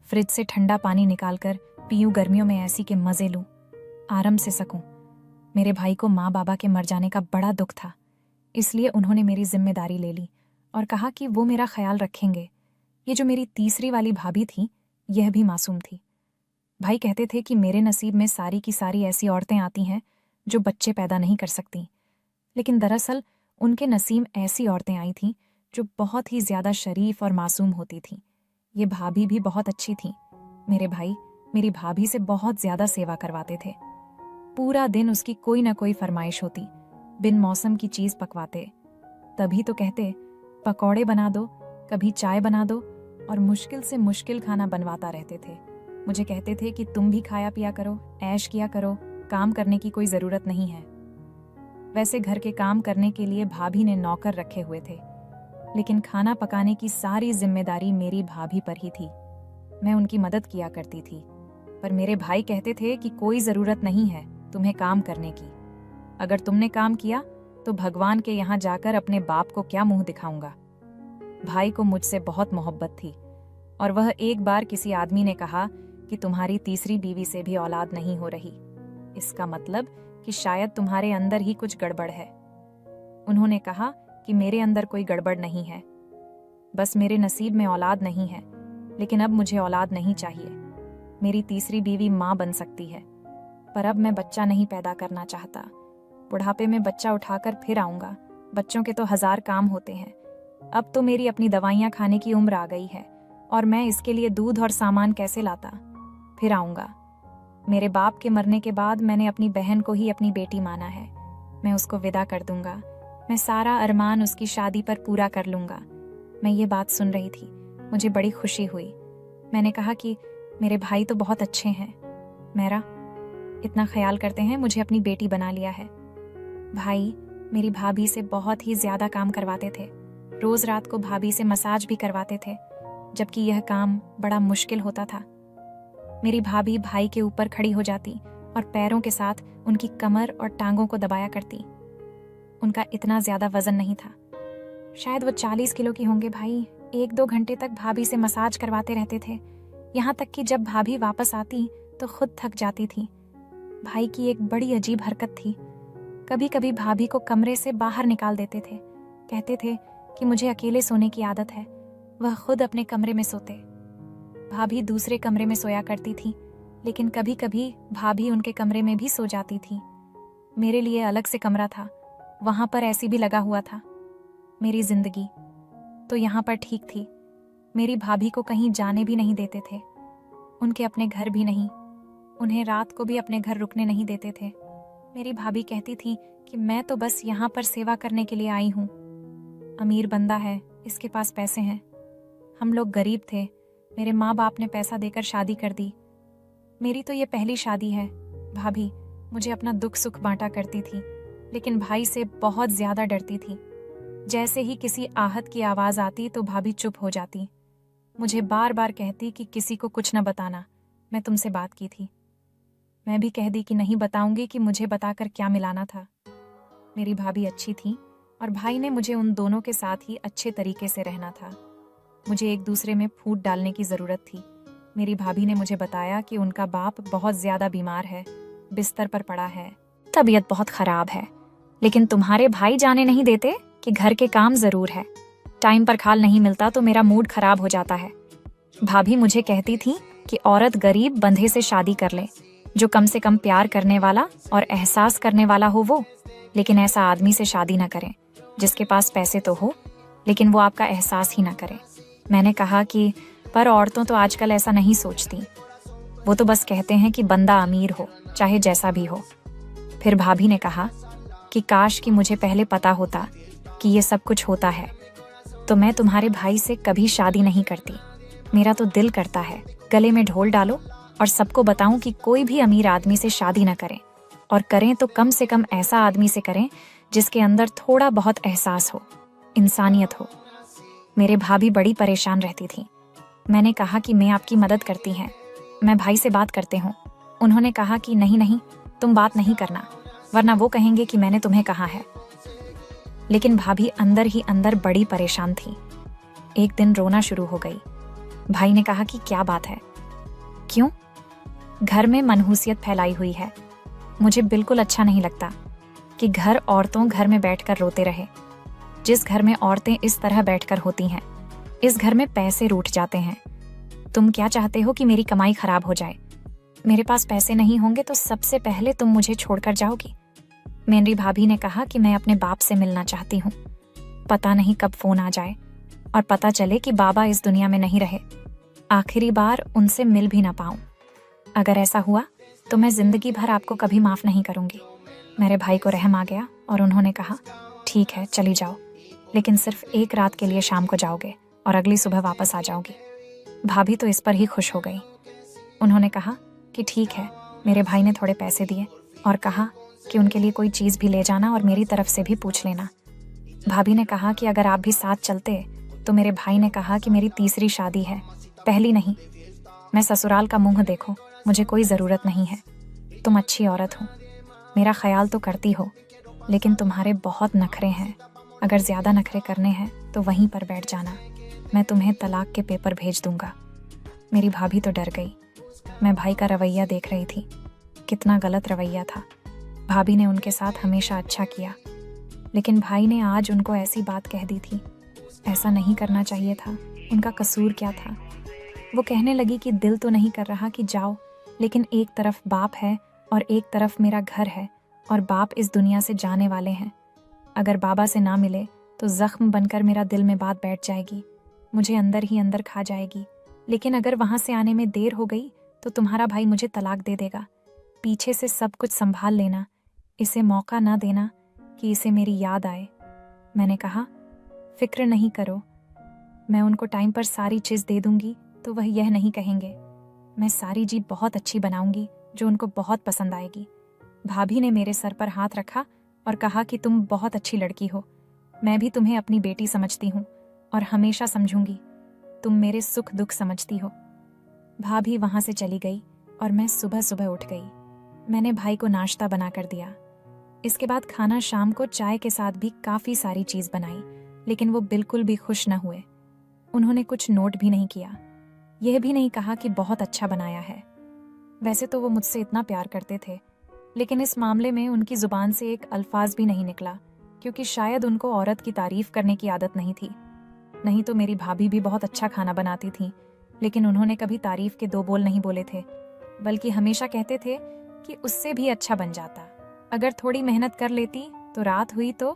फ्रिज से ठंडा पानी निकालकर पीऊं, गर्मियों में ऐसी के मजे लूं, आराम से सकूं। मेरे भाई को माँ बाबा के मर जाने का बड़ा दुख था, इसलिए उन्होंने मेरी जिम्मेदारी ले ली और कहा कि वो मेरा ख्याल रखेंगे। ये जो मेरी तीसरी वाली भाभी थी, यह भी मासूम थी। भाई कहते थे कि मेरे नसीब में सारी की सारी ऐसी औरतें आती हैं जो बच्चे पैदा नहीं कर सकती, लेकिन दरअसल उनके नसीब ऐसी औरतें आई थीं जो बहुत ही ज्यादा शरीफ और मासूम होती थीं। ये भाभी भी बहुत अच्छी थी। मेरे भाई मेरी भाभी से बहुत ज्यादा सेवा करवाते थे। पूरा दिन उसकी कोई ना कोई फरमाइश होती, बिन मौसम की चीज पकवाते। तभी तो कहते पकौड़े बना दो, कभी चाय बना दो, और मुश्किल से मुश्किल खाना बनवाता रहते थे। मुझे कहते थे कि तुम भी खाया पिया करो, ऐश किया करो, काम करने की कोई जरूरत नहीं है। वैसे घर के काम करने के लिए भाभी ने नौकर रखे हुए थे, लेकिन खाना पकाने की सारी जिम्मेदारी मेरी भाभी पर ही थी। मैं उनकी मदद किया करती थी, पर मेरे भाई कहते थे कि कोई जरूरत नहीं है तुम्हें काम करने की। अगर तुमने काम किया तो भगवान के यहाँ जाकर अपने बाप को क्या मुंह दिखाऊंगा। भाई को मुझसे बहुत मोहब्बत थी और वह एक बार किसी आदमी ने कहा कि तुम्हारी तीसरी बीवी से भी औलाद नहीं हो रही, इसका मतलब कि शायद तुम्हारे अंदर ही कुछ गड़बड़ है। उन्होंने कहा कि मेरे अंदर कोई गड़बड़ नहीं है, बस मेरे नसीब में औलाद नहीं है। लेकिन अब मुझे औलाद नहीं चाहिए। मेरी तीसरी बीवी माँ बन सकती है, पर अब मैं बच्चा नहीं पैदा करना चाहता। बुढ़ापे में बच्चा उठाकर फिर आऊंगा। बच्चों के तो 1000 काम होते हैं। अब तो मेरी अपनी दवाइयाँ खाने की उम्र आ गई है और मैं इसके लिए दूध और सामान कैसे लाता। फिर आऊंगा। मेरे बाप के मरने के बाद मैंने अपनी बहन को ही अपनी बेटी माना है। मैं उसको विदा कर दूंगा। मैं सारा अरमान उसकी शादी पर पूरा कर लूंगा। मैं ये बात सुन रही थी, मुझे बड़ी खुशी हुई। मैंने कहा कि मेरे भाई तो बहुत अच्छे हैं, मेरा इतना ख्याल करते हैं, मुझे अपनी बेटी बना लिया है। भाई मेरी भाभी से बहुत ही ज्यादा काम करवाते थे। रोज रात को भाभी से मसाज भी करवाते थे, जबकि यह काम बड़ा मुश्किल होता था। मेरी भाभी भाई के ऊपर खड़ी हो जाती और पैरों के साथ उनकी कमर और टांगों को दबाया करती। उनका इतना ज्यादा वजन नहीं था, शायद वो 40 किलो की होंगे। भाई 1-2 घंटे तक भाभी से मसाज करवाते रहते थे, यहाँ तक कि जब भाभी वापस आती तो खुद थक जाती थी। भाई की एक बड़ी अजीब हरकत थी, कभी कभी भाभी को कमरे से बाहर निकाल देते थे। कहते थे कि मुझे अकेले सोने की आदत है। वह खुद अपने कमरे में सोते, भाभी दूसरे कमरे में सोया करती थी, लेकिन कभी कभी भाभी उनके कमरे में भी सो जाती थी। मेरे लिए अलग से कमरा था, वहां पर एसी भी लगा हुआ था। मेरी जिंदगी तो यहाँ पर ठीक थी। मेरी भाभी को कहीं जाने भी नहीं देते थे, उनके अपने घर भी नहीं। उन्हें रात को भी अपने घर रुकने नहीं देते थे। मेरी भाभी कहती थी कि मैं तो बस यहाँ पर सेवा करने के लिए आई हूँ। अमीर बंदा है, इसके पास पैसे हैं, हम लोग गरीब थे। मेरे माँ बाप ने पैसा देकर शादी कर दी। मेरी तो ये पहली शादी है। भाभी मुझे अपना दुख सुख बांटा करती थी, लेकिन भाई से बहुत ज्यादा डरती थी। जैसे ही किसी आहत की आवाज आती तो भाभी चुप हो जाती। मुझे बार बार कहती कि किसी को कुछ न बताना, मैं तुमसे बात की थी। मैं भी कह दी कि नहीं बताऊंगी, कि मुझे बताकर क्या मिलाना था। मेरी भाभी अच्छी थी और भाई ने मुझे उन दोनों के साथ ही अच्छे तरीके से रहना था। मुझे एक दूसरे में फूट डालने की जरूरत थी। मेरी भाभी ने मुझे बताया कि उनका बाप बहुत ज्यादा बीमार है, बिस्तर पर पड़ा है, तबीयत बहुत खराब है, लेकिन तुम्हारे भाई जाने नहीं देते कि घर के काम जरूर है। टाइम पर खाल नहीं मिलता तो मेरा मूड खराब हो जाता है। भाभी मुझे कहती थी कि औरत गरीब बंधे से शादी कर ले, जो कम से कम प्यार करने वाला और एहसास करने वाला हो वो, लेकिन ऐसा आदमी से शादी न करें जिसके पास पैसे तो हो लेकिन वो आपका एहसास ही ना करे। मैंने कहा कि पर औरतों तो आजकल ऐसा नहीं सोचती, वो तो बस कहते हैं कि बंदा अमीर हो चाहे जैसा भी हो। फिर भाभी ने कहा कि काश कि मुझे पहले पता होता कि ये सब कुछ होता है तो मैं तुम्हारे भाई से कभी शादी नहीं करती। मेरा तो दिल करता है गले में ढोल डालो और सबको बताऊं कि कोई भी अमीर आदमी से शादी न करें, और करें तो कम से कम ऐसा आदमी से करें जिसके अंदर थोड़ा बहुत एहसास हो, इंसानियत हो। मेरे भाभी बड़ी परेशान रहती थी। मैंने कहा कि मैं आपकी मदद करती हैं, मैं भाई से बात करते हूँ। उन्होंने कहा कि नहीं नहीं, तुम बात नहीं करना, वरना वो कहेंगे कि मैंने तुम्हें कहा है। लेकिन भाभी अंदर ही अंदर बड़ी परेशान थी। एक दिन रोना शुरू हो गई। भाई ने कहा कि क्या बात है, क्यों? घर में मनहूसियत फैलाई हुई है। मुझे बिल्कुल अच्छा नहीं लगता कि औरतों घर में बैठकर रोते रहे। जिस घर में औरतें इस तरह बैठकर होती हैं, इस घर में पैसे रूठ जाते हैं। तुम क्या चाहते हो कि मेरी कमाई खराब हो जाए? मेरे पास पैसे नहीं होंगे तो सबसे पहले तुम मुझे छोड़कर जाओगी। मेरी भाभी ने कहा कि मैं अपने बाप से मिलना चाहती हूँ। पता नहीं कब फोन आ जाए और पता चले कि बाबा इस दुनिया में नहीं रहे, आखिरी बार उनसे मिल भी ना पाऊं। अगर ऐसा हुआ तो मैं जिंदगी भर आपको कभी माफ नहीं करूंगी। मेरे भाई को रहम आ गया और उन्होंने कहा ठीक है चली जाओ, लेकिन सिर्फ एक रात के लिए शाम को जाओगे और अगली सुबह वापस आ जाओगी। भाभी तो इस पर ही खुश हो गई। उन्होंने कहा कि ठीक है। मेरे भाई ने थोड़े पैसे दिए और कहा कि उनके लिए कोई चीज़ भी ले जाना और मेरी तरफ से भी पूछ लेना। भाभी ने कहा कि अगर आप भी साथ चलते तो मेरे भाई ने कहा कि मेरी तीसरी शादी है, पहली नहीं। मैं ससुराल का मुंह देखो, मुझे कोई ज़रूरत नहीं है। तुम अच्छी औरत हो, मेरा ख्याल तो करती हो, लेकिन तुम्हारे बहुत नखरे हैं। अगर ज़्यादा नखरे करने हैं तो वहीं पर बैठ जाना, मैं तुम्हें तलाक के पेपर भेज दूंगा। मेरी भाभी तो डर गई। मैं भाई का रवैया देख रही थी, कितना गलत रवैया था। भाभी ने उनके साथ हमेशा अच्छा किया, लेकिन भाई ने आज उनको ऐसी बात कह दी थी। ऐसा नहीं करना चाहिए था। उनका कसूर क्या था? वो कहने लगी कि दिल तो नहीं कर रहा कि जाओ, लेकिन एक तरफ बाप है और एक तरफ मेरा घर है, और बाप इस दुनिया से जाने वाले हैं। अगर बाबा से ना मिले तो जख्म बनकर मेरा दिल में बात बैठ जाएगी, मुझे अंदर ही अंदर खा जाएगी। लेकिन अगर वहां से आने में देर हो गई तो तुम्हारा भाई मुझे तलाक दे देगा। पीछे से सब कुछ संभाल लेना, इसे मौका ना देना कि इसे मेरी याद आए। मैंने कहा फिक्र नहीं करो, मैं उनको टाइम पर सारी चीज़ दे दूंगी तो वह यह नहीं कहेंगे। मैं सारी चीज़ बहुत अच्छी बनाऊंगी जो उनको बहुत पसंद आएगी। भाभी ने मेरे सर पर हाथ रखा और कहा कि तुम बहुत अच्छी लड़की हो, मैं भी तुम्हें अपनी बेटी समझती हूँ और हमेशा समझूंगी। तुम मेरे सुख दुख समझती हो। भाभी वहां से चली गई और मैं सुबह सुबह उठ गई। मैंने भाई को नाश्ता बना कर दिया। इसके बाद खाना शाम को चाय के साथ भी काफ़ी सारी चीज़ बनाई, लेकिन वो बिल्कुल भी खुश न हुए। उन्होंने कुछ नोट भी नहीं किया, यह भी नहीं कहा कि बहुत अच्छा बनाया है। वैसे तो वो मुझसे इतना प्यार करते थे, लेकिन इस मामले में उनकी ज़ुबान से एक अल्फाज भी नहीं निकला, क्योंकि शायद उनको औरत की तारीफ करने की आदत नहीं थी। नहीं तो मेरी भाभी भी बहुत अच्छा खाना बनाती थी, लेकिन उन्होंने कभी तारीफ के दो बोल नहीं बोले थे, बल्कि हमेशा कहते थे कि उससे भी अच्छा बन जाता, अगर थोड़ी मेहनत कर लेती तो। रात हुई तो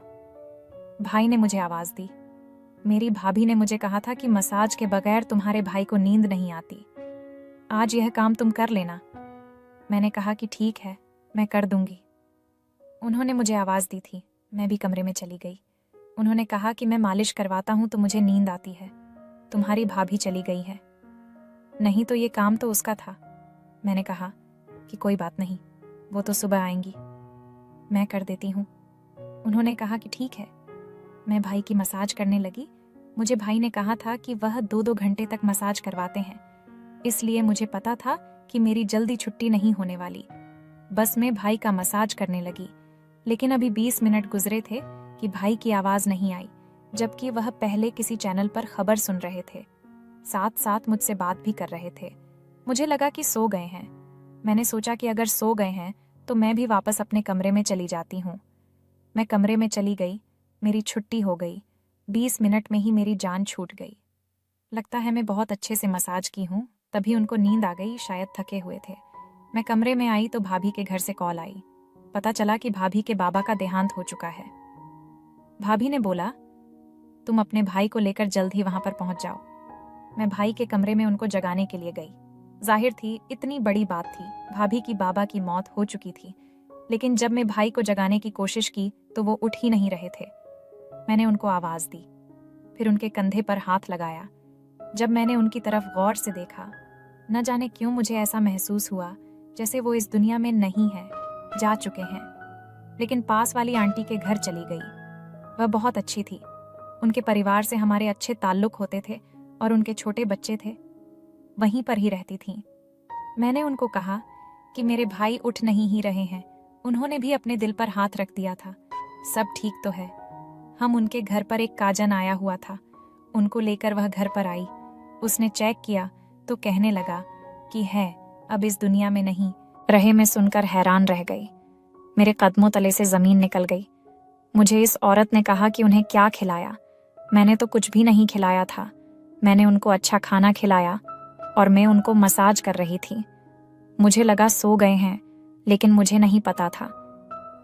भाई ने मुझे आवाज़ दी। मेरी भाभी ने मुझे कहा था कि मसाज के बगैर तुम्हारे भाई को नींद नहीं आती, आज यह काम तुम कर लेना। मैंने कहा कि ठीक है, मैं कर दूंगी। उन्होंने मुझे आवाज़ दी थी, मैं भी कमरे में चली गई। उन्होंने कहा कि मैं मालिश करवाता हूँ तो मुझे नींद आती है, तुम्हारी भाभी चली गई है। नहीं तो ये काम तो उसका था। मैंने कहा कि कोई बात नहीं, वो तो सुबह आएंगी, मैं कर देती हूँ। उन्होंने कहा कि ठीक है। मैं भाई की मसाज करने लगी। मुझे भाई ने कहा था कि वह 2-2 घंटे तक मसाज करवाते हैं, इसलिए मुझे पता था कि मेरी जल्दी छुट्टी नहीं होने वाली। बस मैं भाई का मसाज करने लगी, लेकिन अभी 20 मिनट गुजरे थे कि भाई की आवाज़ नहीं आई, जबकि वह पहले किसी चैनल पर खबर सुन रहे थे, साथ साथ मुझसे बात भी कर रहे थे। मुझे लगा कि सो गए हैं। मैंने सोचा कि अगर सो गए हैं तो मैं भी वापस अपने कमरे में चली जाती हूँ। मैं कमरे में चली गई, मेरी छुट्टी हो गई। 20 मिनट में ही मेरी जान छूट गई। लगता है मैं बहुत अच्छे से मसाज की हूँ, तभी उनको नींद आ गई, शायद थके हुए थे। मैं कमरे में आई तो भाभी के घर से कॉल आई। पता चला कि भाभी के बाबा का देहांत हो चुका है। भाभी ने बोला, तुम अपने भाई को लेकर जल्द ही वहां पर पहुंच जाओ। मैं भाई के कमरे में उनको जगाने के लिए गई। जाहिर थी इतनी बड़ी बात थी, भाभी की बाबा की मौत हो चुकी थी, लेकिन जब मैं भाई को जगाने की कोशिश की तो वो उठ ही नहीं रहे थे। मैंने उनको आवाज दी, फिर उनके कंधे पर हाथ लगाया। जब मैंने उनकी तरफ गौर से देखा, न जाने क्यों मुझे ऐसा महसूस हुआ जैसे वो इस दुनिया में नहीं है, जा चुके हैं। लेकिन पास वाली आंटी के घर चली गई। वह बहुत अच्छी थी, उनके परिवार से हमारे अच्छे ताल्लुक होते थे और उनके छोटे बच्चे थे, वहीं पर ही रहती थीं। मैंने उनको कहा कि मेरे भाई उठ नहीं ही रहे हैं। उन्होंने भी अपने दिल पर हाथ रख दिया था। सब ठीक तो है। हम उनके घर पर एक काजन आया हुआ था, उनको लेकर वह घर पर आई। उसने चेक किया तो कहने लगा कि है अब इस दुनिया में नहीं रहे। मैं सुनकर हैरान रह गई। मेरे कदमों तले से जमीन निकल गई। मुझे इस औरत ने कहा कि उन्हें क्या खिलाया। मैंने तो कुछ भी नहीं खिलाया था। मैंने उनको अच्छा खाना खिलाया और मैं उनको मसाज कर रही थी। मुझे लगा सो गए हैं, लेकिन मुझे नहीं पता था।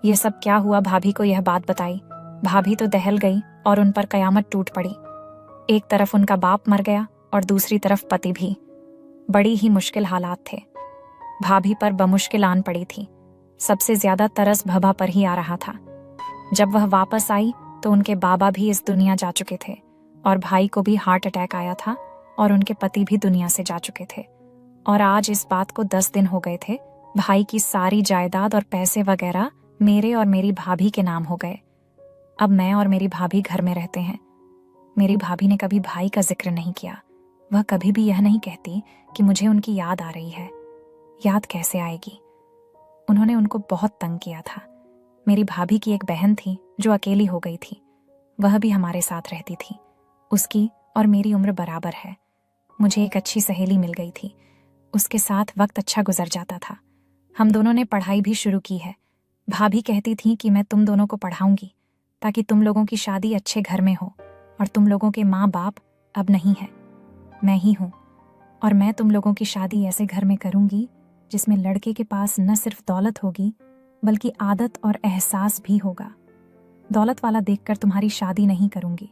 ये सब क्या हुआ, भाभी को यह बात बताई। भाभी तो दहल गई और उन पर कयामत टूट पड़ी। एक तरफ उनका बाप मर गया और दूसरी तरफ पति भी। बड़ी ही मुश्किल हालात थे। भाभी पर बमुश्किल आन पड़ी थी। सबसे ज्यादा तरस भभा पर ही आ रहा था। जब वह वापस आई तो उनके बाबा भी इस दुनिया जा चुके थे और भाई को भी हार्ट अटैक आया था और उनके पति भी दुनिया से जा चुके थे। और आज इस बात को 10 दिन हो गए थे। भाई की सारी जायदाद और पैसे वगैरह मेरे और मेरी भाभी के नाम हो गए। अब मैं और मेरी भाभी घर में रहते हैं। मेरी भाभी ने कभी भाई का जिक्र नहीं किया। वह कभी भी यह नहीं कहती कि मुझे उनकी याद आ रही है। याद कैसे आएगी? उन्होंने उनको बहुत तंग किया था। मेरी भाभी की एक बहन थी जो अकेली हो गई थी। वह भी हमारे साथ रहती थी। उसकी और मेरी उम्र बराबर है। मुझे एक अच्छी सहेली मिल गई थी। उसके साथ वक्त अच्छा गुजर जाता था। हम दोनों ने पढ़ाई भी शुरू की है। भाभी कहती थी कि मैं तुम दोनों को पढ़ाऊंगी ताकि तुम लोगों की शादी अच्छे घर में हो, और तुम लोगों के माँ बाप अब नहीं है, मैं ही हूँ। और मैं तुम लोगों की शादी ऐसे घर में करूंगी जिसमें लड़के के पास न सिर्फ दौलत होगी बल्कि आदत और एहसास भी होगा। दौलत वाला देखकर तुम्हारी शादी नहीं करूंगी।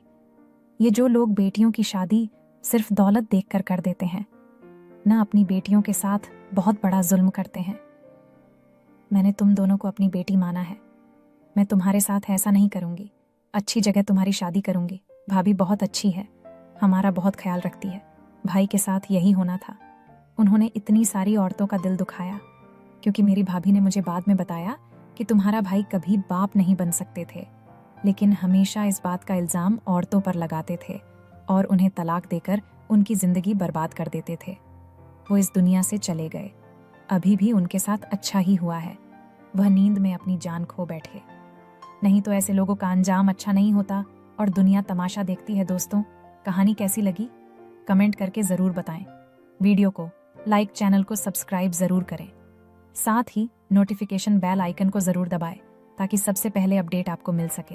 ये जो लोग बेटियों की शादी सिर्फ दौलत देखकर कर देते हैं, न अपनी बेटियों के साथ बहुत बड़ा जुल्म करते हैं। मैंने तुम दोनों को अपनी बेटी माना है। मैं तुम्हारे साथ ऐसा नहीं करूंगी। अच्छी जगह तुम्हारी शादी करूंगी। भाभी बहुत अच्छी है, हमारा बहुत ख्याल रखती है। भाई के साथ यही होना था। उन्होंने इतनी सारी औरतों का दिल दुखाया, क्योंकि मेरी भाभी ने मुझे बाद में बताया कि तुम्हारा भाई कभी बाप नहीं बन सकते थे, लेकिन हमेशा इस बात का इल्जाम औरतों पर लगाते थे और उन्हें तलाक देकर उनकी जिंदगी बर्बाद कर देते थे। वो इस दुनिया से चले गए। अभी भी उनके साथ अच्छा ही हुआ है। वह नींद में अपनी जान खो बैठे। नहीं तो ऐसे लोगों का अंजाम अच्छा नहीं होता और दुनिया तमाशा देखती है। दोस्तों, कहानी कैसी लगी कमेंट करके जरूर बताएं। वीडियो को लाइक, चैनल को सब्सक्राइब जरूर करें। साथ ही नोटिफिकेशन बेल आइकन को जरूर दबाएं ताकि सबसे पहले अपडेट आपको मिल सके।